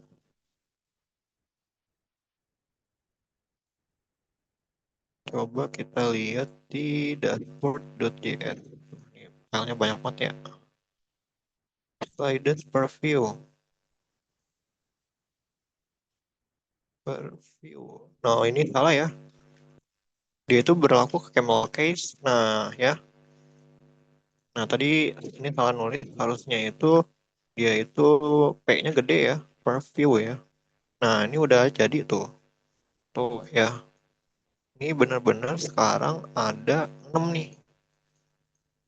Coba kita lihat di dashboard.js. Ini filenya banyak banget ya. Sliders per view. Per view. Nah, ini salah ya. Dia itu berlaku ke camel case. Nah, ya. Nah, tadi ini salah nulis. Harusnya itu dia itu P-nya gede ya. Per view ya. Nah, ini udah jadi tuh. Tuh ya. Ini benar-benar sekarang ada 6 nih.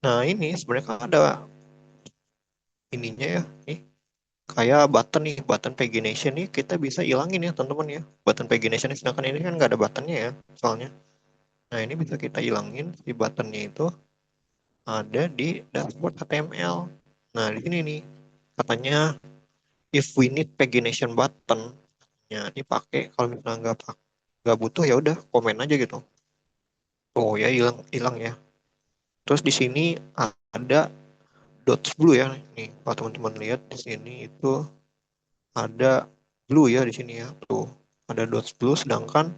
Nah, ini sebenarnya kan ada ininya ya. Nih, kayak button nih, button pagination nih kita bisa ilangin ya teman-teman ya. Button pagination sedangkan ini kan nggak ada buttonnya ya soalnya. Nah, ini bisa kita ilangin si buttonnya itu ada di dashboard HTML. Nah, di sini nih katanya if we need pagination button ya dipakai kalau misalnya nggak butuh ya udah komen aja gitu. Oh ya hilang hilang ya. Terus di sini ada dots blue ya. Nih, kalau teman-teman lihat di sini itu ada blue ya di sini ya. Tuh, ada dots blue sedangkan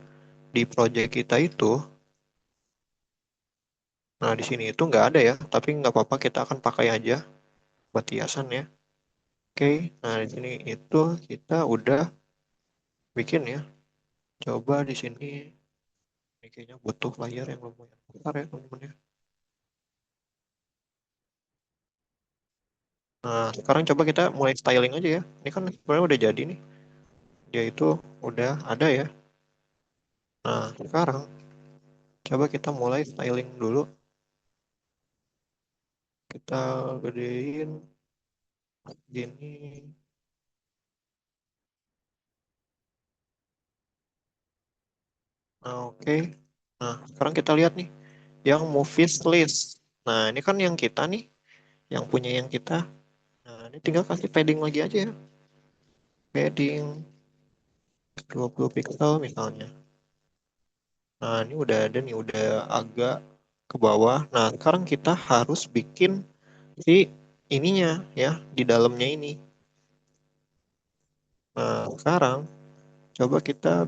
di project kita itu nah di sini itu nggak ada ya, tapi nggak apa-apa kita akan pakai aja buat hiasan ya. Oke, nah di sini itu kita udah bikin ya. Coba di sini ini kayaknya butuh layar yang lumayan besar ya teman-teman ya. Nah, sekarang coba kita mulai styling aja ya. Ini kan sebenarnya udah jadi nih. Dia itu udah ada ya. Nah, sekarang coba kita mulai styling dulu. Kita gedein gini. Nah, oke. Nah, sekarang kita lihat nih yang movies list. Nah, ini kan yang kita nih, yang punya yang kita. Nah, ini tinggal kasih padding lagi aja ya. Padding 20 pixel misalnya. Nah, ini udah ada nih, udah agak ke bawah. Nah, sekarang kita harus bikin si ininya ya, di dalamnya ini. Nah, sekarang coba kita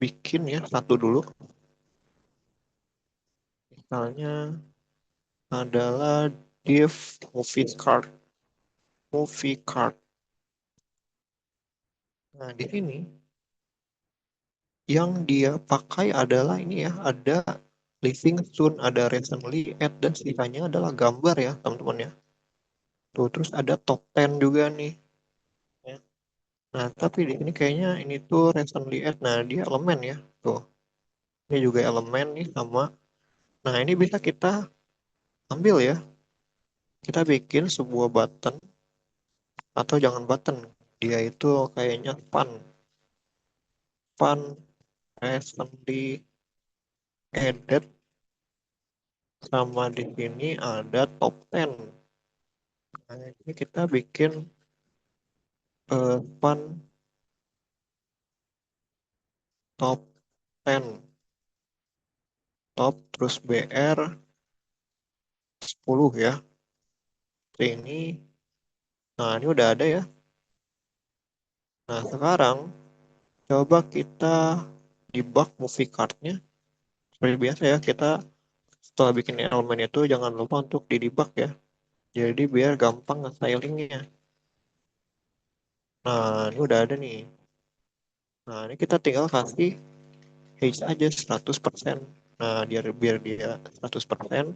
bikin ya satu dulu. Misalnya adalah div movie card. Movie card. Nah, di sini yang dia pakai adalah ini ya, ada living soon, ada recently add, dan sisanya adalah gambar ya, teman-teman ya. Tuh, terus ada top 10 juga nih. Ya. Nah, tapi di sini kayaknya ini tuh recently add. Nah, dia elemen ya. Tuh, ini juga elemen nih sama. Nah, ini bisa kita ambil ya. Kita bikin sebuah button atau jangan button. Dia itu kayaknya fun recently added sama di sini ada top 10. Nah, ini kita bikin fun top 10 top terus BR 10 ya. Ini nah ini udah ada ya. Nah, sekarang coba kita debug movie card-nya. Seperti biasa ya, kita setelah bikin elemen itu jangan lupa untuk di debug ya. Jadi biar gampang nge-stylingnya. Nah, ini udah ada nih. Nah, ini kita tinggal kasih H aja 100%. Nah, biar dia 100%.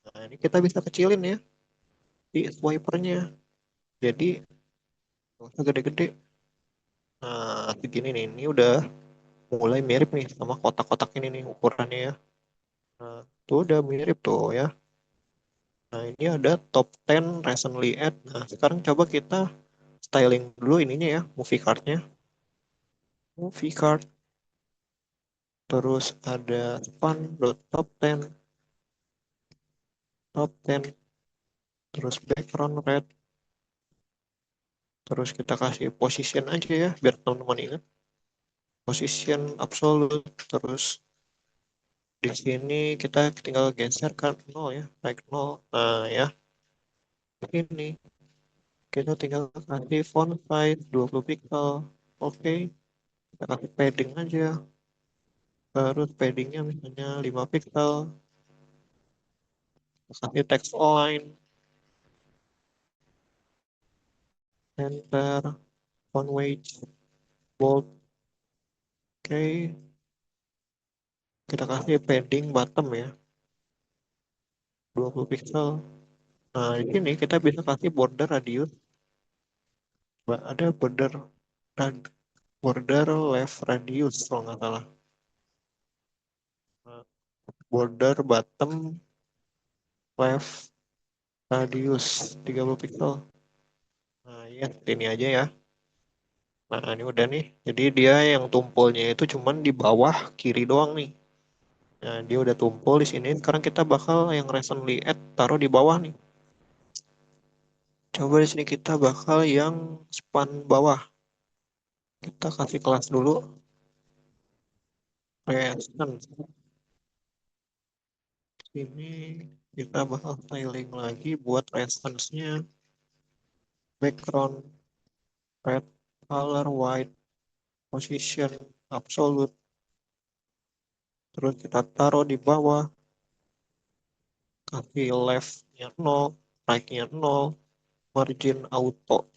Nah, ini kita bisa kecilin ya di swipernya. Jadi nggak usah gede-gede. Nah, segini nih. Ini udah mulai mirip nih sama kotak-kotak ini nih ukurannya ya. Nah, tuh udah mirip tuh ya. Nah, ini ada top 10 recently add. Nah, sekarang coba kita styling dulu ininya ya, movie card-nya. Movie card, terus ada top 10, top 10, terus background red, terus kita kasih position aja ya, biar teman-teman ingat. position absolute. Terus di sini kita tinggal geser kan nol ya, naik nol. Nah ya, ini kita tinggal kasih font size 20 pixel. Oke, kita kasih padding aja. Terus paddingnya misalnya 5 pixel. Kasih text align, center, font weight, bold. Oke, kita kasih padding bottom ya, 20 pixel. Nah, di sini kita bisa kasih border radius. Ada border left radius kalau nggak salah. Nah, border bottom left radius 30 pixel. Nah, ya, ini aja ya. Nah, ini udah nih. Jadi dia yang tumpulnya itu cuman di bawah kiri doang nih. Nah, dia udah tumpul di sini. Sekarang kita bakal yang recently add taruh di bawah nih. Coba di sini kita bakal yang span bawah. Kita kasih kelas dulu. Recent. Ini kita bakal styling lagi buat reference-nya. Background, red, color, white, position, absolute. Terus kita taruh di bawah. Kasih left-nya 0, right-nya 0, margin auto.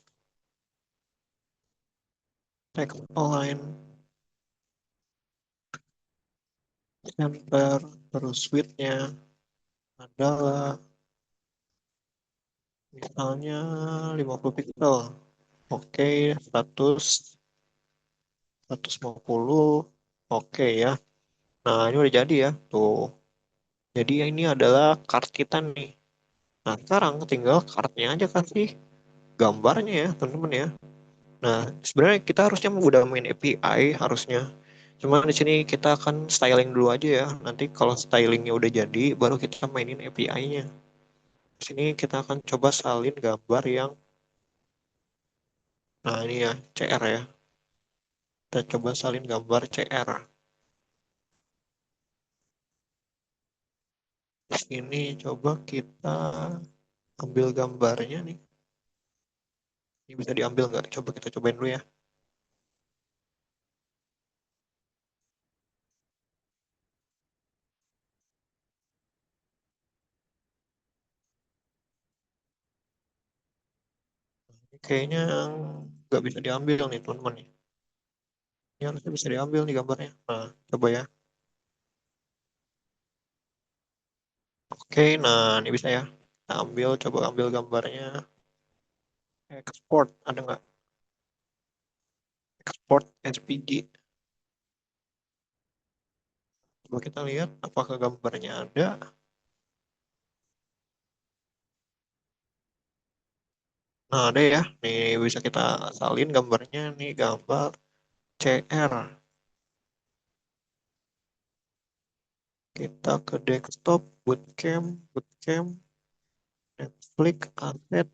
Text align, center, terus width-nya adalah misalnya 50 pixel. Oke, 100, 150. Oke ya. Nah, ini udah jadi ya. Tuh. Jadi ini adalah card kita nih. Nah, sekarang tinggal cardnya aja kasih gambarnya ya, teman-teman ya. Nah, sebenarnya kita harusnya udah main API harusnya. Cuma di sini kita akan styling dulu aja ya. Nanti kalau stylingnya udah jadi, baru kita mainin API-nya. Di sini kita akan coba salin gambar yang, nah ini ya, CR ya. Kita coba salin gambar CR. Di sini coba kita ambil gambarnya nih. Ini bisa diambil nggak? Coba kita cobain dulu ya. Ini kayaknya nggak bisa diambil nih teman-teman. Ini harusnya bisa diambil nih gambarnya. Nah, coba ya. Oke, nah ini bisa ya. Kita ambil, coba ambil gambarnya. Export, ada nggak? Export SVG. Coba kita lihat apakah gambarnya ada. Nah, ada ya. Nih bisa kita salin gambarnya. Nih gambar CR. Kita ke desktop, bootcamp, bootcamp, Netflix, asset.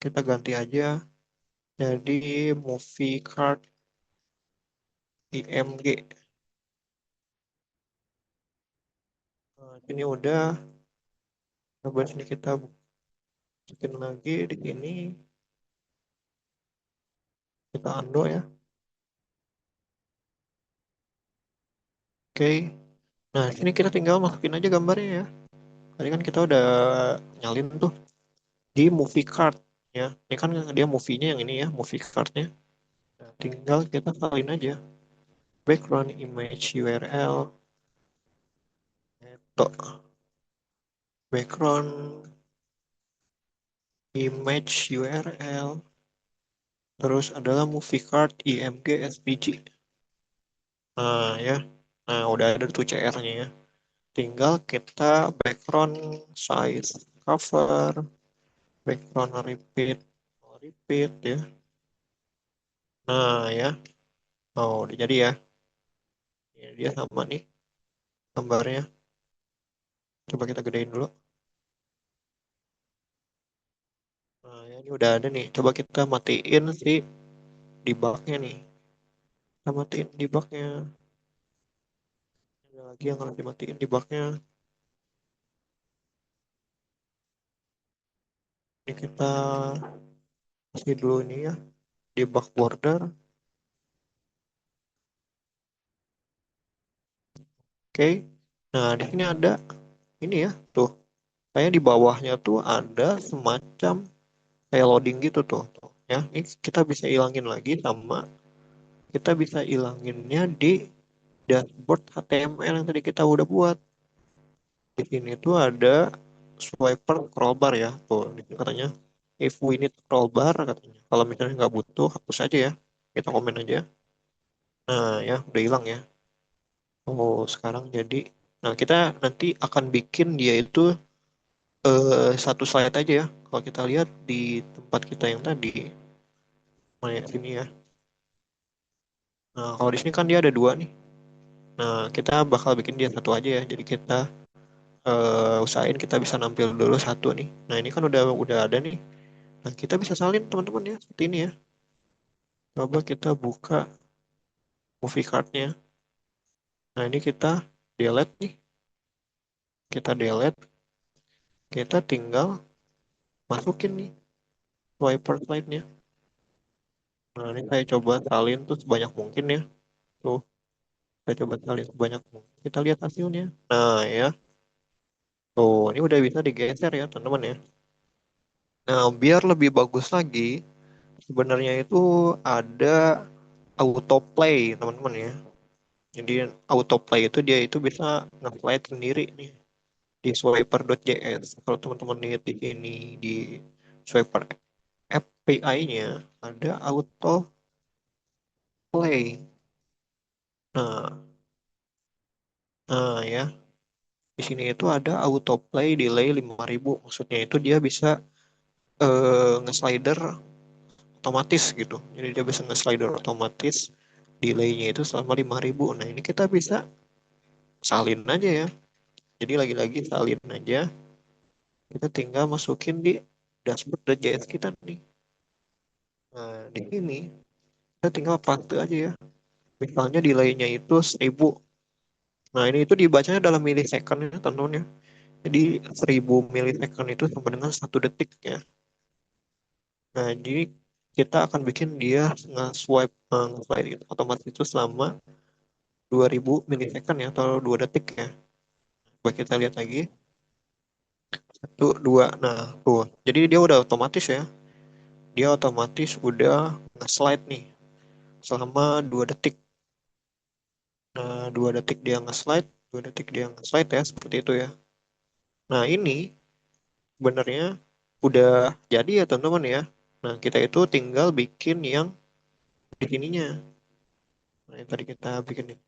Kita ganti aja. Jadi movie card IMG. Nah, ini udah. Coba sini kita bikin lagi di sini. Kita undo ya. Oke. Nah, sini kita tinggal masukin aja gambarnya ya. Tadi kan kita udah nyalin tuh di movie card ya. Ini kan dia movie-nya yang ini ya, movie card-nya. Nah, tinggal kita salin aja background image URL itu background image URL terus adalah movie card IMG SVG. Nah ya, nah udah ada tuh CR-nya ya. Tinggal kita background size cover, background repeat, repeat ya. Nah ya, oh udah jadi ya. Ini dia sama nih gambarnya. Coba kita gedein dulu. Nah, ya, ini udah ada nih. Coba kita matiin si debugnya nih. Kita matiin debugnya. Ada lagi yang harus dimatiin debugnya. Ini kita kasih dulu ini ya, debug border. Oke. Nah, di sini ada ini ya, tuh. Kayak di bawahnya tuh ada semacam kayak loading gitu tuh. Tuh, ya, ini kita bisa ilangin lagi sama kita bisa ilanginnya di dashboard HTML yang tadi kita udah buat. Di sini tuh ada swiper scroll bar ya. Tuh, di sini katanya if we need scroll bar katanya. Kalau misalnya nggak butuh, hapus aja ya. Kita komen aja. Nah, ya udah hilang ya. Oh, sekarang jadi. Nah, kita nanti akan bikin dia itu satu slide aja ya. Kalau kita lihat di tempat kita yang tadi, mana ya, sini ya. Nah, kalau di sini kan dia ada dua nih. Nah, kita bakal bikin dia satu aja ya. Jadi kita usahain kita bisa nampil dulu satu nih. Nah, ini kan udah ada nih. Nah, kita bisa salin teman-teman ya, seperti ini ya. Coba kita buka movie card-nya. Nah, ini kita delete nih. Kita delete, kita tinggal masukin nih wiper slide-nya. Nah, ini saya coba salin tuh sebanyak mungkin ya. Tuh, saya coba salin sebanyak mungkin. Kita lihat hasilnya. Nah, ya. Tuh, ini udah bisa digeser ya, teman-teman ya. Nah, biar lebih bagus lagi, sebenarnya itu ada autoplay, teman-teman ya. Jadi autoplay itu dia itu bisa nge-slide sendiri nih di swiper.js. Kalau teman-teman lihat di sini di swiper API-nya ada autoplay. Nah, ya, di sini itu ada autoplay delay 5.000. Maksudnya itu dia bisa nge-slider otomatis gitu. Jadi dia bisa nge-slider otomatis delaynya itu selama 5.000. Nah, ini kita bisa salin aja ya. Jadi lagi-lagi salin aja. Kita tinggal masukin di dashboard.js kita nih. Nah, di sini kita tinggal paste aja ya. Misalnya delaynya itu 1.000. Nah, ini itu dibacanya dalam millisecond ya, teman-teman ya. Jadi 1.000 millisecond itu sama dengan 1 detik ya. Nah, jadi kita akan bikin dia nge-swipe nge-slide itu otomatis itu selama 2.000 millisecond ya, atau 2 detik ya. Coba kita lihat lagi. Satu, dua. Nah, tuh. Jadi dia udah otomatis ya. Dia otomatis udah nge-slide nih selama 2 detik. Nah, 2 detik dia nge-slide, 2 detik dia nge-slide ya, seperti itu ya. Nah, ini sebenarnya udah jadi ya, teman-teman ya. Nah, kita itu tinggal bikin yang di sininya. Nah, yang tadi kita bikin nih.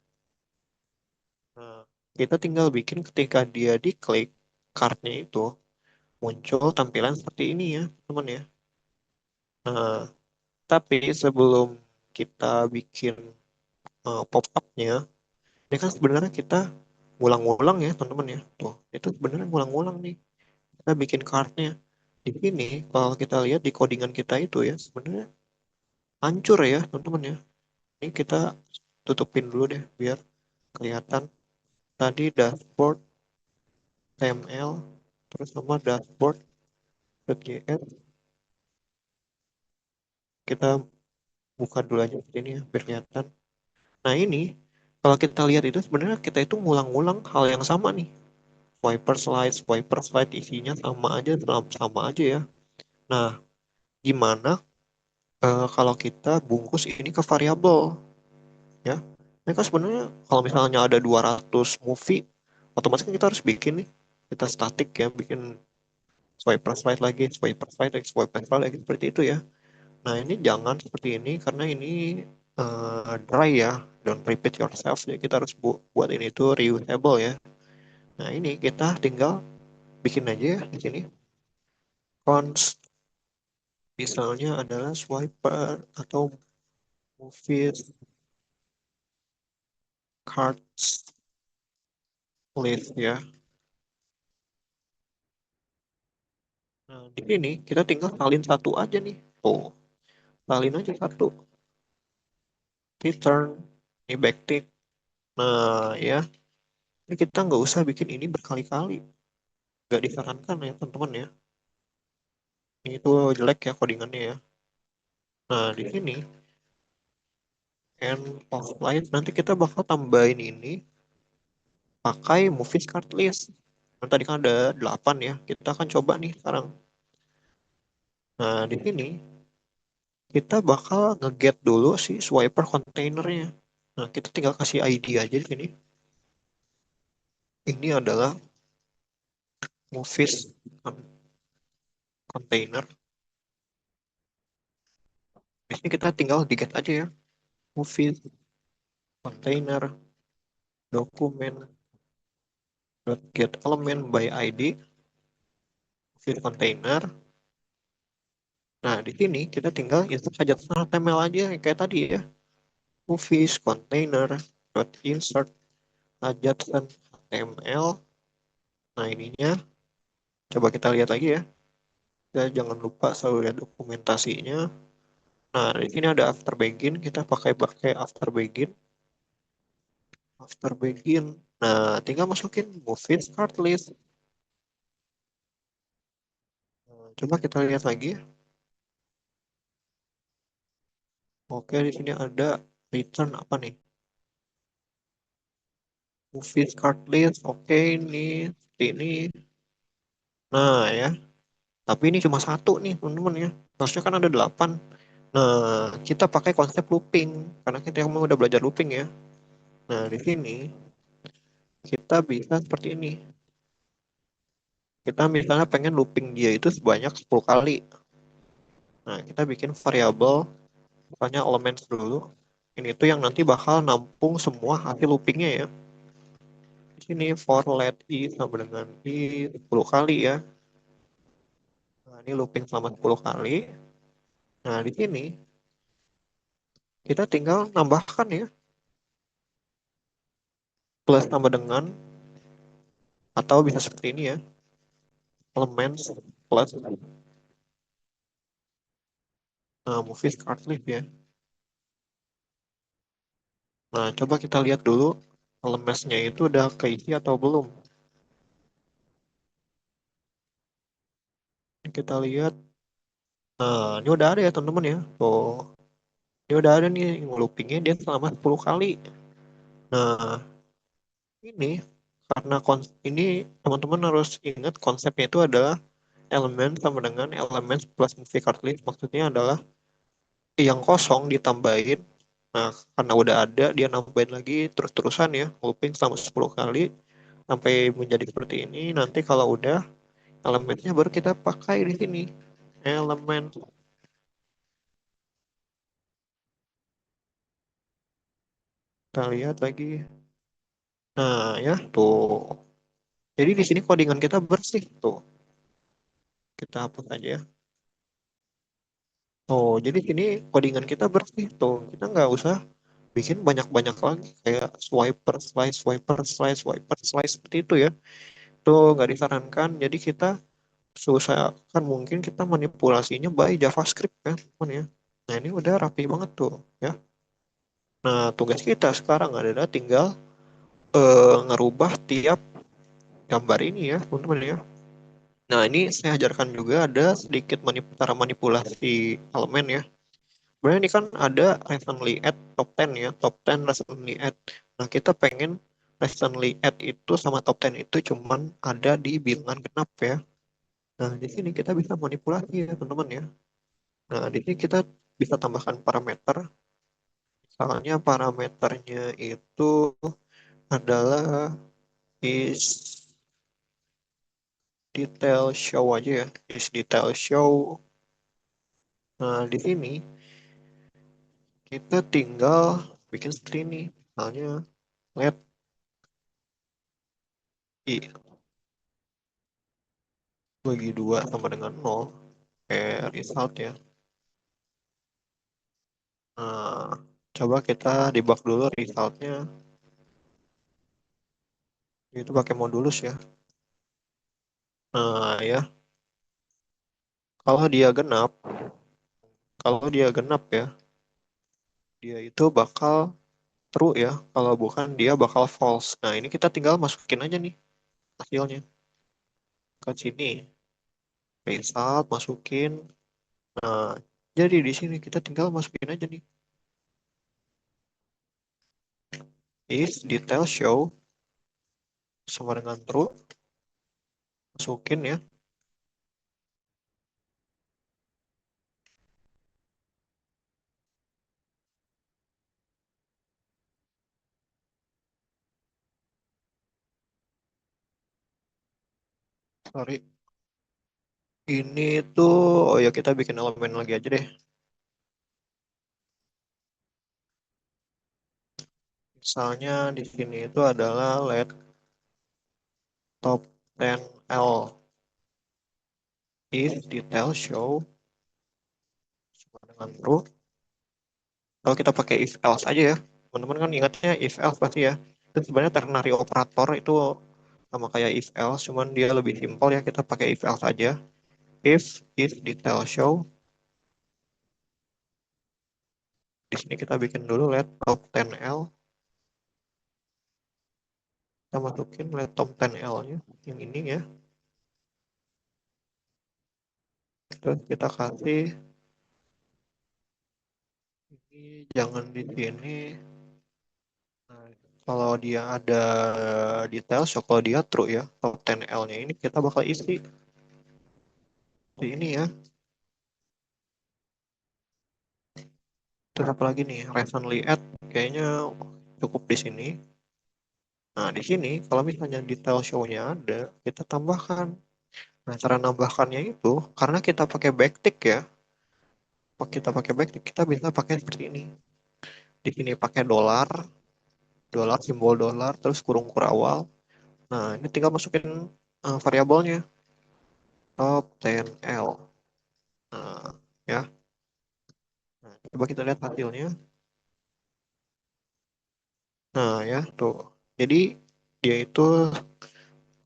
Nah, kita tinggal bikin ketika dia diklik card-nya itu muncul tampilan seperti ini ya, teman ya. Nah, tapi sebelum kita bikin pop-up-nya, ini kan sebenarnya kita ngulang-ngulang ya, teman-teman ya. Tuh, itu sebenarnya ngulang-ngulang nih. Kita bikin card-nya. Di sini, kalau kita lihat di codingan kita itu ya, sebenarnya hancur ya, teman-teman ya. Ini kita tutupin dulu deh, biar kelihatan. Tadi dashboard HTML, terus sama dashboard.js. Kita buka dulu aja seperti ini ya, biar kelihatan. Nah, ini kalau kita lihat itu sebenarnya kita itu ngulang-ngulang hal yang sama nih. Wiper slide isinya sama aja, sama aja ya. Nah, gimana kalau kita bungkus ini ke variabel ya? Ini kan sebenarnya kalau misalnya ada 200 movie, otomatis kan kita harus bikin nih. Kita statik ya, bikin swiper slide lagi, swiper slide lagi seperti itu ya. Nah, ini jangan seperti ini karena ini dry ya. Don't repeat yourself. Jadi kita harus buat ini tuh reusable ya. Nah, ini kita tinggal bikin aja ya di sini. Const misalnya adalah swiper atau movies cards list ya. Nah, di sini kita tinggal salin satu aja nih. Tuh, salin aja satu. return, ini backtick. Nah, ya, ini kita nggak usah bikin ini berkali-kali. Nggak disarankan ya, teman-teman ya. Ini tuh jelek ya codingannya ya. Nah, di sini, end of line, nanti kita bakal tambahin ini pakai movie card list. Nah, tadi kan ada 8 ya. Kita akan coba nih sekarang. Nah, di sini kita bakal nge-get dulu si swiper kontainernya. Nah, kita tinggal kasih ID aja di sini. Ini adalah movies container. Di sini kita tinggal di-get aja ya. Movies container dokumen get element by ID movies container. Nah, di sini kita tinggal insert saja HTML aja kayak tadi ya. Movies container insert Hajatkan HTML. Nah, ininya coba kita lihat lagi ya. Kita jangan lupa selalu lihat dokumentasinya. Nah, di sini ada after begin. Kita pakai pakai after begin. After begin. Nah, tinggal masukin movie start list. Nah, coba kita lihat lagi. Oke, di sini ada return apa nih? Movie start list. Oke, ini. Nah, ya. Tapi ini cuma satu nih, teman-teman ya. Harusnya kan ada 8. Nah, kita pakai konsep looping. Karena kita emang udah belajar looping ya. Nah, di sini kita bisa seperti ini. Kita misalnya pengen looping dia itu sebanyak 10 kali. Nah, kita bikin variabel, misalnya elements dulu. Ini tuh yang nanti bakal nampung semua hasil loopingnya ya. Di sini for let i sama dengan i 10 kali ya. Nah, ini looping selama 10 kali. Nah, di sini kita tinggal nambahkan ya. Plus tambah dengan, atau bisa seperti ini ya. Elements plus movies card list ya. Nah, coba kita lihat dulu elements-nya itu udah keisi atau belum. Kita lihat. Nah, ini udah ada ya teman-teman ya. Tuh, ini udah ada nih loopingnya dia selama 10 kali. Nah, ini karena ini teman-teman harus ingat konsepnya itu adalah elemen sama dengan elemen plus movie card list. Maksudnya adalah yang kosong ditambahin. Nah, karena udah ada, dia nambahin lagi terus-terusan ya, looping selama 10 kali sampai menjadi seperti ini. Nanti kalau udah elemennya baru kita pakai di sini. Elemen. Kita lihat lagi. Nah, ya tuh. Jadi di sini codingan kita bersih tuh. Kita hapus aja ya. Oh, jadi sini codingan kita bersih tuh. Kita nggak usah bikin banyak-banyak lagi kayak swiper, slice seperti itu ya. Itu nggak disarankan. Jadi kita kan mungkin kita manipulasinya by JavaScript ya, teman ya. Nah, ini udah rapi banget tuh ya. Nah, tugas kita sekarang adalah tinggal ngerubah tiap gambar ini ya, teman-teman ya. Nah, ini saya ajarkan juga ada sedikit cara manipulasi elemen ya. Sebenarnya ini kan ada recently add top 10 ya, top 10 recently add. Nah, kita pengen recently add itu sama top 10 itu cuman ada di bilangan genap ya. Nah, di sini kita bisa manipulasi ya, teman-teman ya. Nah, di sini kita bisa tambahkan parameter. Misalnya parameternya itu adalah is detail show aja ya. Is detail show. Nah, di sini kita tinggal bikin seperti ini. Misalnya let i bagi 2 sama dengan 0 kayak result ya. Nah, coba kita debug dulu resultnya. Itu pakai modulus ya. Nah, ya, kalau dia genap, kalau dia genap ya, dia itu bakal true ya. Kalau bukan dia bakal false. Nah, ini kita tinggal masukin aja nih hasilnya ke sini. Result masukin. Nah, jadi di sini kita tinggal masukin aja nih. If detail show sama dengan true, masukin ya. Sorry. Ini tuh, oh ya kita bikin elemen lagi aja deh. Misalnya di sini itu adalah let top 10L if detail show sama dengan true. Kalau kita pakai if else aja ya, teman-teman kan ingatnya if else pasti ya. Itu sebenarnya ternary operator itu sama kayak if else, cuman dia lebih simpel ya. Kita pakai if else aja. If detail show, di sini kita bikin dulu let top 10L, kita masukin let top 10L-nya yang ini ya. Terus kita kasih ini jangan di sini. Nah, kalau dia ada detail show, kalau dia true ya, top 10L-nya ini kita bakal isi di ini ya. Terus apa lagi nih? Recently add kayaknya cukup di sini. Nah, di sini kalau misalnya detail show-nya ada, kita tambahkan. Nah, cara nambahkannya itu karena kita pakai backtick ya. Kita pakai backtick, kita bisa pakai seperti ini. Di sini pakai dolar, dolar simbol dolar, terus kurung kurawal. Nah, ini tinggal masukin variabelnya top 10L. Nah, ya. Nah, coba kita lihat hasilnya. Nah, ya, tuh. Jadi dia itu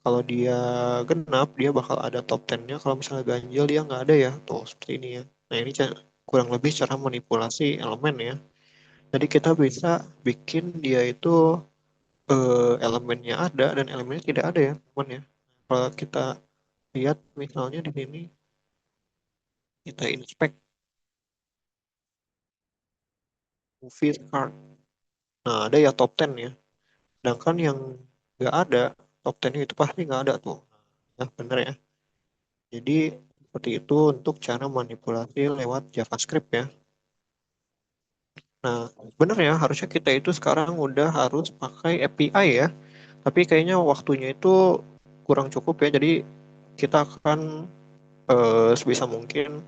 kalau dia genap, dia bakal ada top 10-nya. Kalau misalnya ganjil, dia nggak ada ya. Tuh, seperti ini ya. Nah, ini kurang lebih cara manipulasi elemen ya. Jadi kita bisa bikin dia itu elemennya ada dan elemennya tidak ada ya, teman ya. Kalau kita lihat misalnya di sini, kita inspect movie card. Nah, ada ya top 10 ya. Sedangkan yang nggak ada, top 10 itu pasti nggak ada tuh. Ya, bener ya. Jadi, seperti itu untuk cara manipulasi lewat JavaScript ya. Nah, bener ya, harusnya kita itu sekarang udah harus pakai API ya. Tapi kayaknya waktunya itu kurang cukup ya. Jadi kita akan sebisa mungkin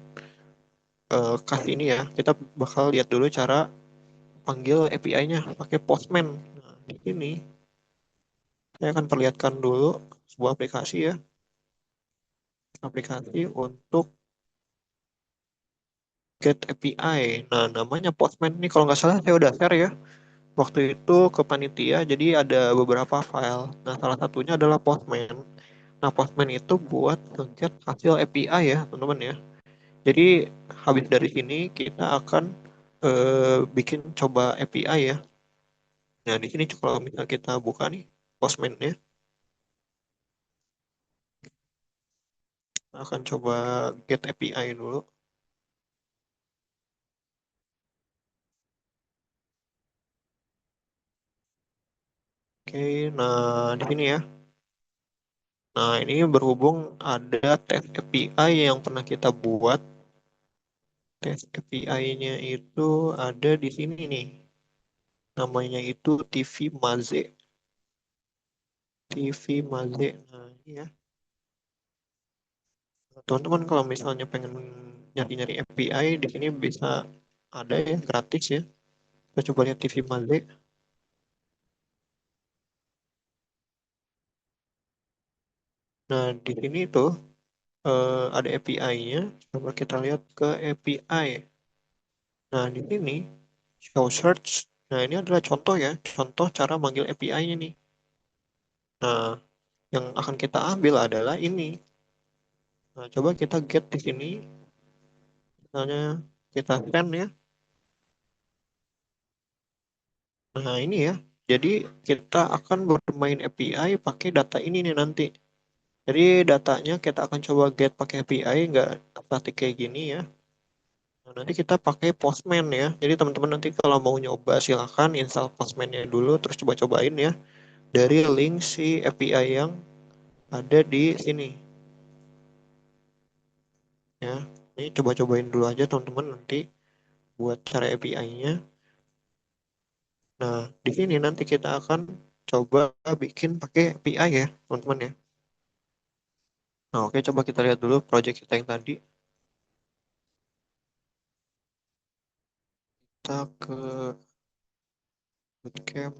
kasih ini ya. Kita bakal lihat dulu cara panggil API-nya pakai Postman. Nah, di sini saya akan perlihatkan dulu sebuah aplikasi ya. Aplikasi untuk Get API. Nah, namanya Postman ini kalau nggak salah saya udah share ya waktu itu ke panitia. Jadi ada beberapa file. Nah, salah satunya adalah Postman. Nah, Postman itu buat nge-get hasil API ya, teman-teman ya. Jadi habis dari sini kita akan bikin coba API ya. Nah, di sini kalau misalnya kita buka nih Postman ya, akan coba get API dulu. Oke, nah di sini ya. Nah, ini berhubung ada tes API yang pernah kita buat. Tes API-nya itu ada di sini nih. Namanya itu TV Maze. TV Maze. Nah, ini ya. Teman-teman kalau misalnya pengen nyari-nyari API di sini bisa ada ya gratis ya. Kita coba lihat TV Maze. Nah, di sini tuh ada API-nya. Coba kita lihat ke API. Nah, di sini show search. Nah, ini adalah contoh ya, contoh cara manggil API-nya nih. Nah, yang akan kita ambil adalah ini. Nah, coba kita get di sini. Misalnya kita send ya. Nah, ini ya. Jadi kita akan bermain API pakai data ini nih nanti. Jadi datanya kita akan coba get pakai API, nggak static kayak gini ya. Nah, nanti kita pakai Postman ya. Jadi teman-teman nanti kalau mau nyoba silahkan install Postman-nya dulu, terus coba-cobain ya. Dari link si API yang ada di sini ya. Ini coba-cobain dulu aja teman-teman nanti buat cara API-nya. Nah, di sini nanti kita akan coba bikin pakai API ya, teman-teman ya. Nah, oke, coba kita lihat dulu project kita yang tadi. Kita ke bootcamp.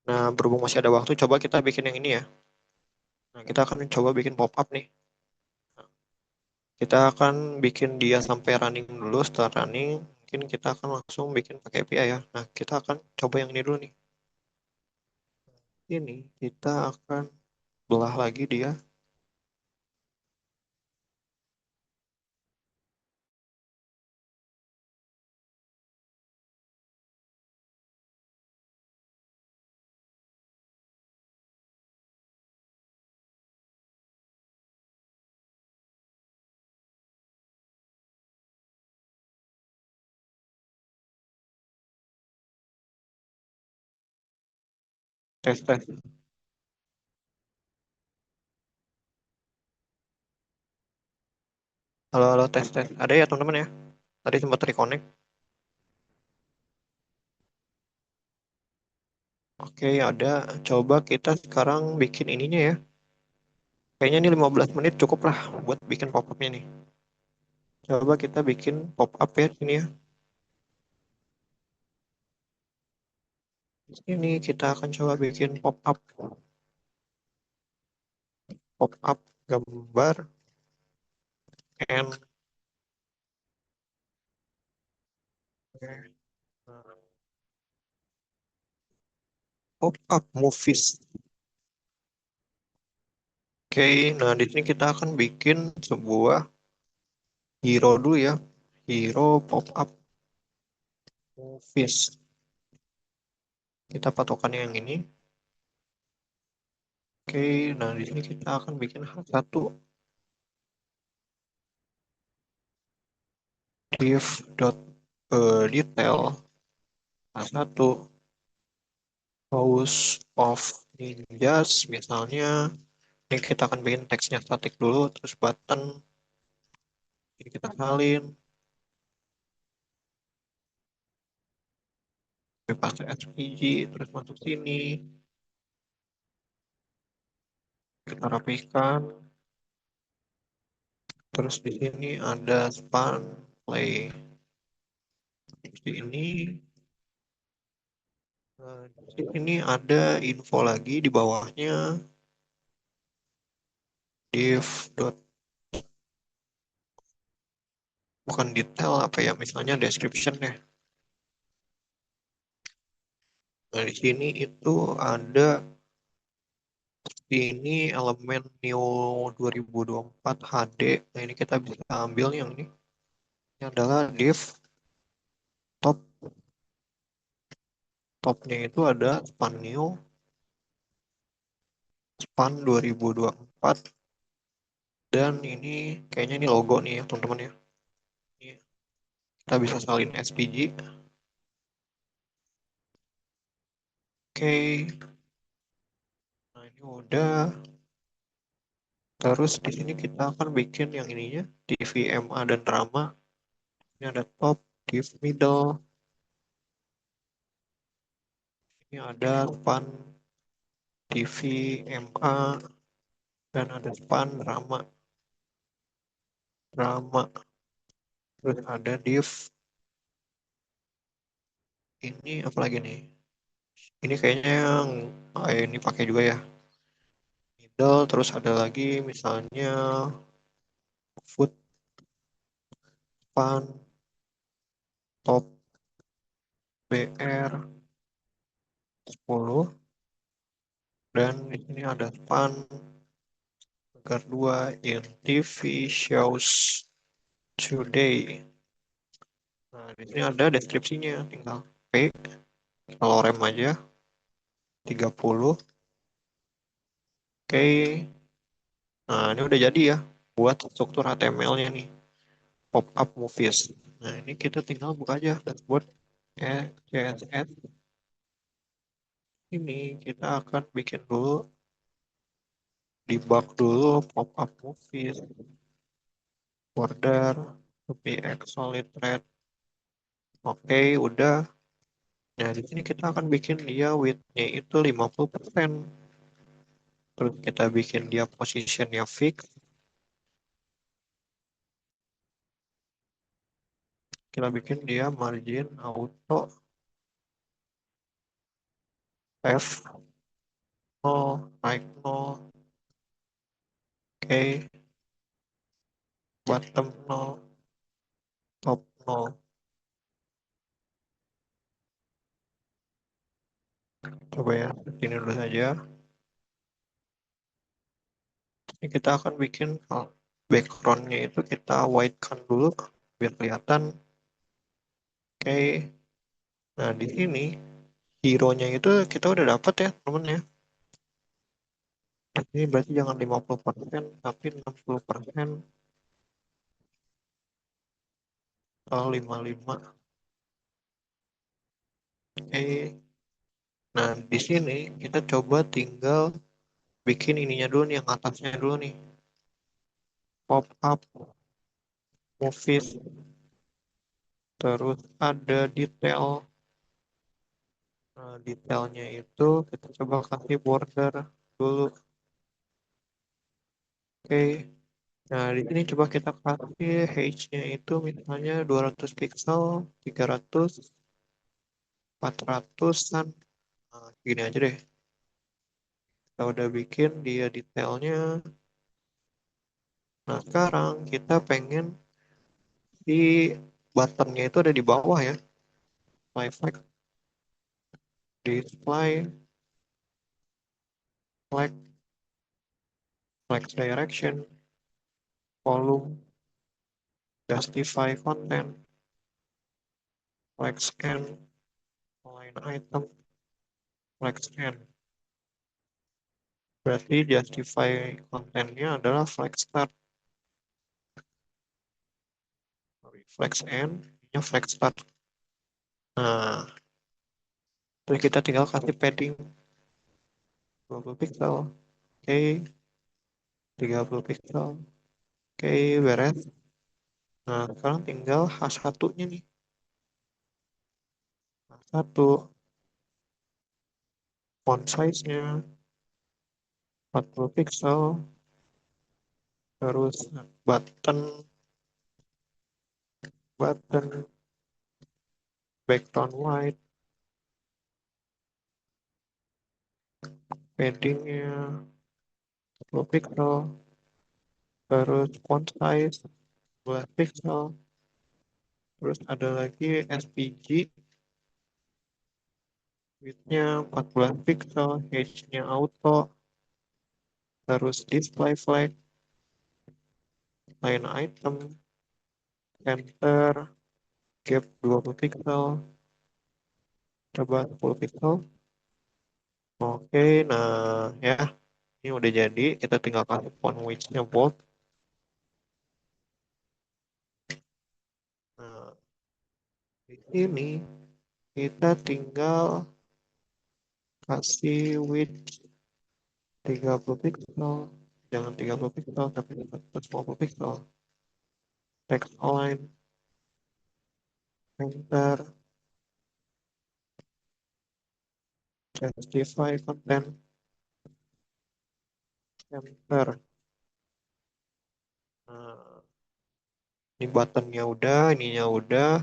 Nah, berhubung masih ada waktu, coba kita bikin yang ini ya. Nah, kita akan coba bikin pop-up nih. Kita akan bikin dia sampai running dulu. Setelah running, mungkin kita akan langsung bikin pakai API ya. Nah, kita akan coba yang ini dulu nih. Ini kita akan belah lagi dia. Tes, tes. Halo, halo, tes, tes. Ada ya teman-teman ya? Tadi sempat reconnect. Oke, ada. Coba kita sekarang bikin ininya ya. Kayaknya ini 15 menit cukup lah buat bikin pop-upnya nih. Coba kita bikin pop-up ya sini ya. Di sini kita akan coba bikin pop-up gambar and pop-up movies. Oke, nah di sini kita akan bikin sebuah hero dulu ya. Hero pop-up movies. Kita patokan yang ini. Oke, nah di sini kita akan bikin satu div dot detail satu House of Ninjas misalnya. Ini kita akan bikin teksnya statik dulu, terus button ini kita salin, paste SVG, terus masuk sini, kita rapikan, terus di sini ada span play. Di ini, di sini ada info lagi di bawahnya div dot bukan detail apa ya, misalnya description ya. Nah di sini itu ada ini elemen new 2024 HD. Nah ini kita bisa ambil yang ini. Ini adalah div top. Topnya itu ada span new, span 2024, dan ini kayaknya ini logo nih ya teman-teman ya. Ini kita bisa salin SVG. Oke, nah ini udah. Terus di sini kita akan bikin yang ininya, DVMA dan drama. Ini ada top, div middle, ini ada span DVMA, dan ada span drama, drama. Terus ada div, ini apa lagi nih? Ini kayaknya yang ini pakai juga ya. Middle, terus ada lagi misalnya food pan, top BR 10, dan di sini ada pan agar 2 in TV shows today. Nah, di sini ada deskripsinya, tinggal P, kalau rem aja 30. Oke. Nah, ini udah jadi ya buat struktur HTML-nya nih, pop-up movies. Nah, ini kita tinggal buka aja dashboard CSS. Ini kita akan bikin dulu, debug dulu pop-up movies, border, PX, solid red. Oke, udah. Nah, di sini kita akan bikin dia width-nya itu 50%. Terus kita bikin dia positionnya fix. Kita bikin dia margin auto left 0, right 0, oke, bottom 0, top 0. Coba ya, ini dulu saja. Ini kita akan bikin background-nya itu kita white-kan dulu biar kelihatan. Oke. Nah, di sini hero-nya itu kita udah dapat ya, temen ya. Ini berarti jangan 50%, tapi 60% atau 55. Oke. Nah, di sini kita coba tinggal bikin ininya dulu nih, yang atasnya dulu nih. Pop up, movies, terus ada detail. Nah, detailnya itu kita coba kasih border dulu. Oke. Nah, di sini coba kita kasih height-nya itu misalnya 200 pixel, 300, 400-an. Nah, gini aja deh. Kita udah bikin dia detailnya. Nah, sekarang kita pengen di buttonnya itu ada di bawah ya. Display flag, display flag, flag direction, volume, justify content, flag scan, line item, flag scan. Berarti justify kontennya adalah flag start, flag end, nya flag start. Nah, terus kita tinggal kasih padding 20 pixel. Oke, 30 pixel. Oke, beres. Nah, sekarang tinggal H1-nya nih. H1, font size-nya 40 pixel. Terus button background white, paddingnya 10 pixel, terus font size 12 pixel, terus ada lagi SPG, width-nya 14 pixel, height-nya auto, terus display flag, line item, center, gap 20 pixel, coba 10 pixel. Oke, nah ya, ini udah jadi. Kita tinggal kasih font width-nya bold. Nah, di sini kita tinggal kasih width 30 pixel, jangan 30 pixel tapi 120 pixel. Text align, enter, justify content, enter. Nah, ini buttonnya udah, ininya udah.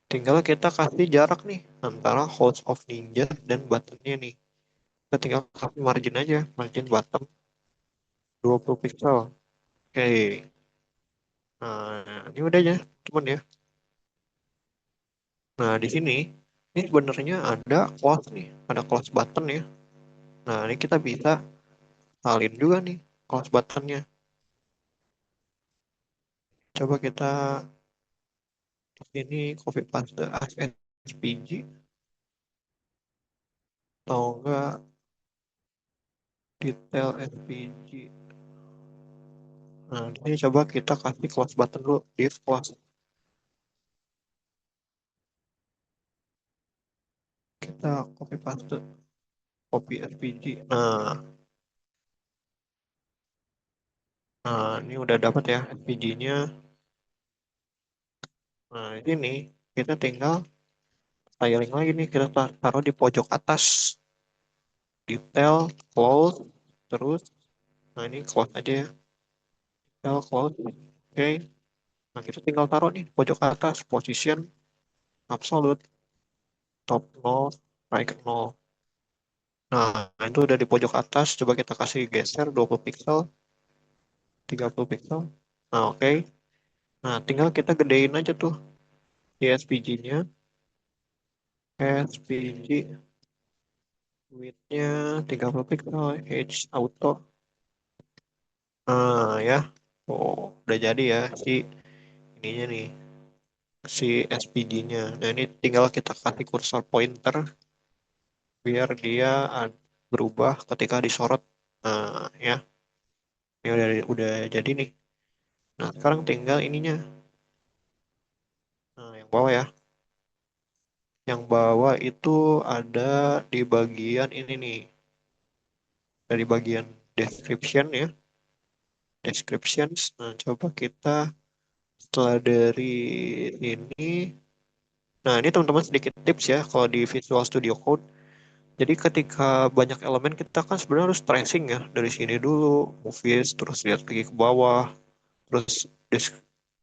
Tinggal kita kasih jarak nih antara House of Ninja dan buttonnya nih. Kita tinggal kasih margin aja, margin button 20 pixel. Oke. Nah, ini udah ya, teman ya. Nah, di sini ini sebenarnya ada close nih, ada close button ya. Nah, ini kita bisa salin juga nih close buttonnya. Coba kita Ini copy paste SVG atau enggak detail SVG. Nah, ini coba kita kasih close button dulu, div close. Kita copy paste, copy SVG. Nah, ini udah dapat ya SVG-nya. Nah, ini kita tinggal styling lagi nih, kita taruh di pojok atas, detail, close, terus, nah ini close aja ya, detail, close, oke. Nah, kita tinggal taruh nih pojok atas, position, absolute, top nol, right nol. Nah, itu udah di pojok atas, coba kita kasih geser 20 pixel, 30 pixel. Nah, oke. Nah, tinggal kita gedein aja tuh di SVG-nya, SVG width-nya 30 pixel, H auto. Ya, oh, udah jadi ya si ininya nih, si SVG-nya. Nah, ini tinggal kita kasih kursor pointer biar dia berubah ketika disorot. Ya, ini udah jadi nih. Nah, sekarang tinggal ininya. Nah, yang bawah ya. Yang bawah itu ada di bagian ini nih, dari bagian description ya, descriptions. Nah, coba kita setelah dari ini, nah ini teman-teman sedikit tips ya kalau di Visual Studio Code. Jadi ketika banyak elemen kita kan sebenarnya harus tracing ya dari sini dulu, movies, terus lihat lagi ke bawah, terus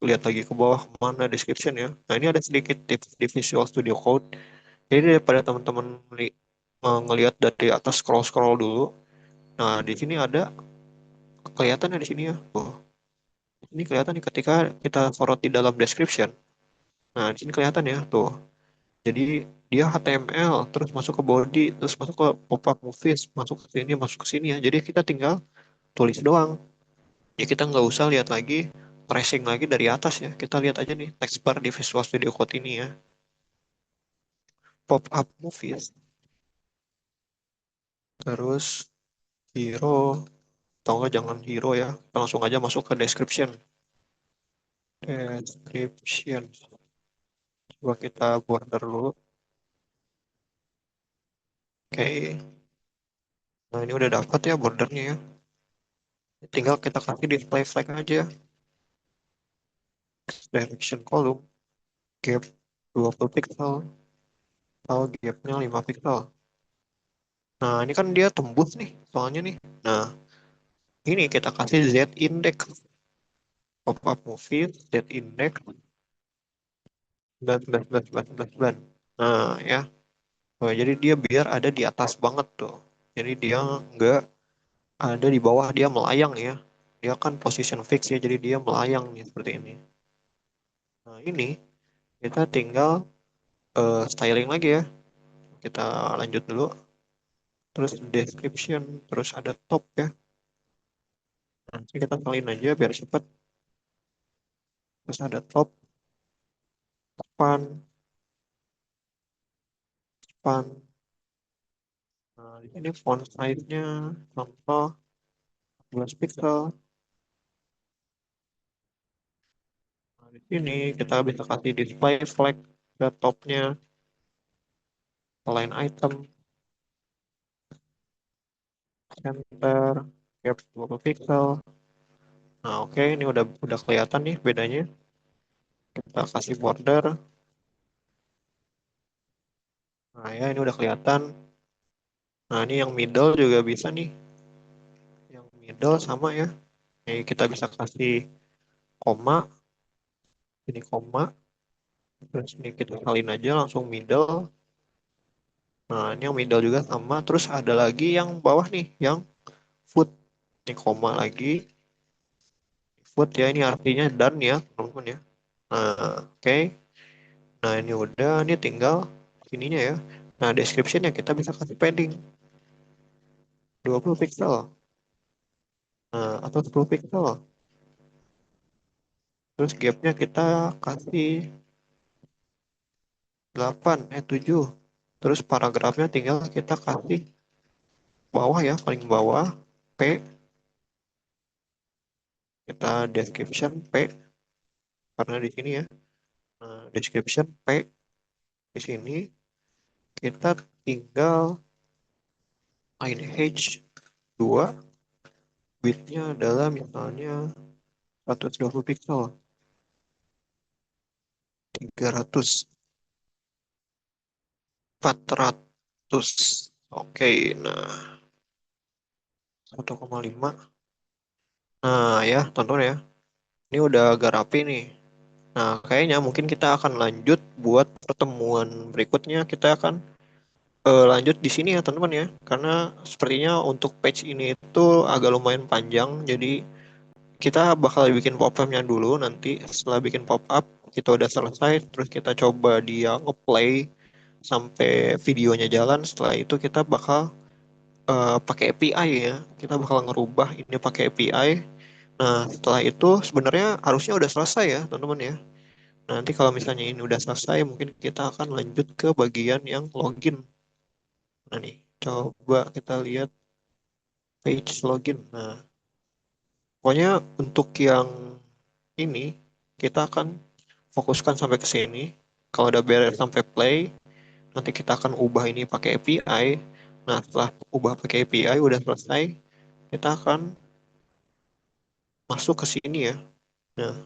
lihat lagi ke bawah kemana description ya. Nah ini ada sedikit tips di Visual Studio Code. Jadi daripada teman-teman ngelihat dari atas scroll-scroll dulu, nah di sini ada kelihatan ya di sini ya. Oh, ini kelihatan nih ketika kita sorot di dalam description. Nah di sini kelihatan ya tuh. Jadi dia HTML, terus masuk ke body, terus masuk ke pop-up movies, masuk ke sini ya. Jadi kita tinggal tulis doang. Ya kita nggak usah lihat lagi, tracing lagi dari atas ya. Kita lihat aja nih text bar di Visual Studio Code ini ya. Pop-up movies, terus hero, atau nggak jangan hero ya. Langsung aja masuk ke description. Description. Coba kita border dulu. Oke. Nah ini udah dapat ya bordernya ya. Tinggal kita kasih display flag aja. Direction column. Gap 20 pixel. Atau gapnya 5 pixel. Nah ini kan dia tembus nih. Soalnya nih. Nah ini kita kasih Z index. Pop-up movie. Z index. 19. Nah ya. Oh, jadi dia biar ada di atas banget tuh. Jadi dia nggak ada di bawah, dia melayang ya. Dia kan position fix ya, jadi dia melayang nih seperti ini. Nah ini kita tinggal styling lagi ya. Kita lanjut dulu. Terus description, terus ada top ya. Nanti kita salin aja biar cepet. Terus ada top, span, span. Nah, di sini font size-nya contoh 14 pixel. Nah, di sini kita bisa kasih display flag ke topnya, align item, center, gap 20 pixel. Nah, oke, ini udah kelihatan nih bedanya. Kita kasih border. Nah, ya ini udah kelihatan. Nah, ini yang middle juga bisa nih. Yang middle sama ya. Ini kita bisa kasih koma, ini koma, terus ini kita salin aja langsung middle. Nah, ini yang middle juga sama. Terus ada lagi yang bawah nih, yang foot. Ini koma lagi, foot ya, ini artinya done ya, teman-teman ya. Nah, oke. Nah, ini udah, ini tinggal ininya ya. Nah, description-nya kita bisa kasih padding 20 pixel. Nah, atau 10 pixel. Terus gapnya kita kasih 8, 7. Terus paragrafnya tinggal kita kasih bawah ya, paling bawah, P, kita description P, karena di sini ya. Nah, description P di sini kita tinggal ini H2, widthnya adalah misalnya 120 pixel, 300, 400. Oke, nah 1,5. Nah ya, tonton ya. Ini udah agak rapi nih. Nah, kayaknya mungkin kita akan lanjut buat pertemuan berikutnya. Kita akan lanjut di sini ya, teman-teman ya. Karena sepertinya untuk page ini itu agak lumayan panjang. Jadi kita bakal bikin pop-up-nya dulu. Nanti setelah bikin pop-up, kita udah selesai. Terus kita coba dia ngeplay sampai videonya jalan. Setelah itu kita bakal pakai API ya. Kita bakal ngerubah ini pakai API. Nah, setelah itu sebenarnya harusnya udah selesai ya, teman-teman ya. Nanti kalau misalnya ini udah selesai, mungkin kita akan lanjut ke bagian yang login. Nah nih, coba kita lihat page login. Nah, pokoknya untuk yang ini, kita akan fokuskan sampai ke sini. Kalau udah beres sampai play, nanti kita akan ubah ini pakai API. Nah, setelah ubah pakai API udah selesai, kita akan masuk ke sini ya. Nah,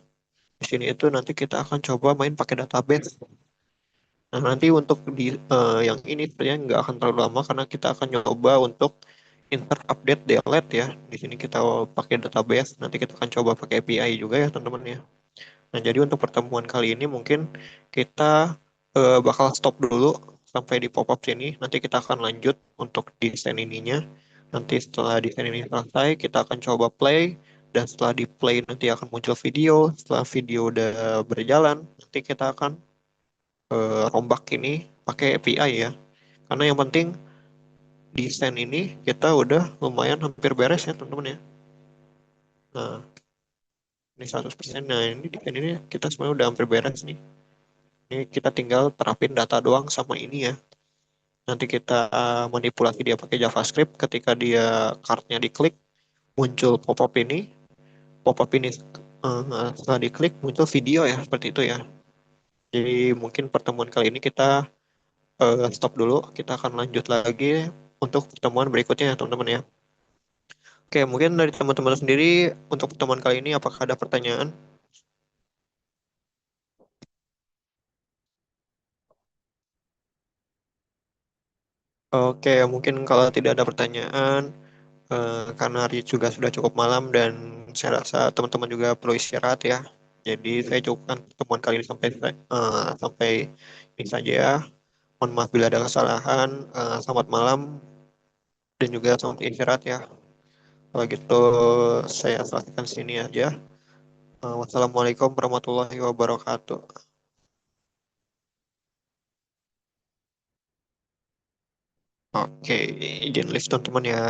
di sini itu nanti kita akan coba main pakai database. Nah, nanti untuk di yang ini sebenarnya nggak akan terlalu lama karena kita akan nyoba untuk insert update delete ya. Di sini kita pakai database, nanti kita akan coba pakai API juga ya teman-teman ya. Nah, jadi untuk pertemuan kali ini mungkin kita bakal stop dulu sampai di pop-up sini. Nanti kita akan lanjut untuk desain ininya. Nanti setelah desain ini selesai, kita akan coba play. Dan setelah di play nanti akan muncul video. Setelah video udah berjalan, nanti kita akan rombak ini pakai API ya. Karena yang penting desain ini kita udah lumayan hampir beres ya teman-teman ya. Nah, ini 100%. Nah, ini desain ini kita sebenarnya udah hampir beres nih. Ini kita tinggal terapin data doang sama ini ya. Nanti kita manipulasi dia pakai JavaScript. Ketika dia card-nya diklik, muncul pop-up ini. Pop-up ini setelah diklik muncul video ya, seperti itu ya. Jadi mungkin pertemuan kali ini kita stop dulu. Kita akan lanjut lagi untuk pertemuan berikutnya ya teman-teman ya. Oke, mungkin dari teman-teman sendiri untuk pertemuan kali ini apakah ada pertanyaan? Oke, mungkin kalau tidak ada pertanyaan, karena hari juga sudah cukup malam dan saya rasa teman-teman juga perlu istirahat ya. Jadi saya cukupkan pertemuan kali ini sampai ini saja ya. Mohon maaf bila ada kesalahan. Selamat malam dan juga selamat istirahat ya. Kalau gitu saya selesaikan sini aja. Wassalamualaikum warahmatullahi wabarakatuh. Oke, izin lift teman-teman ya.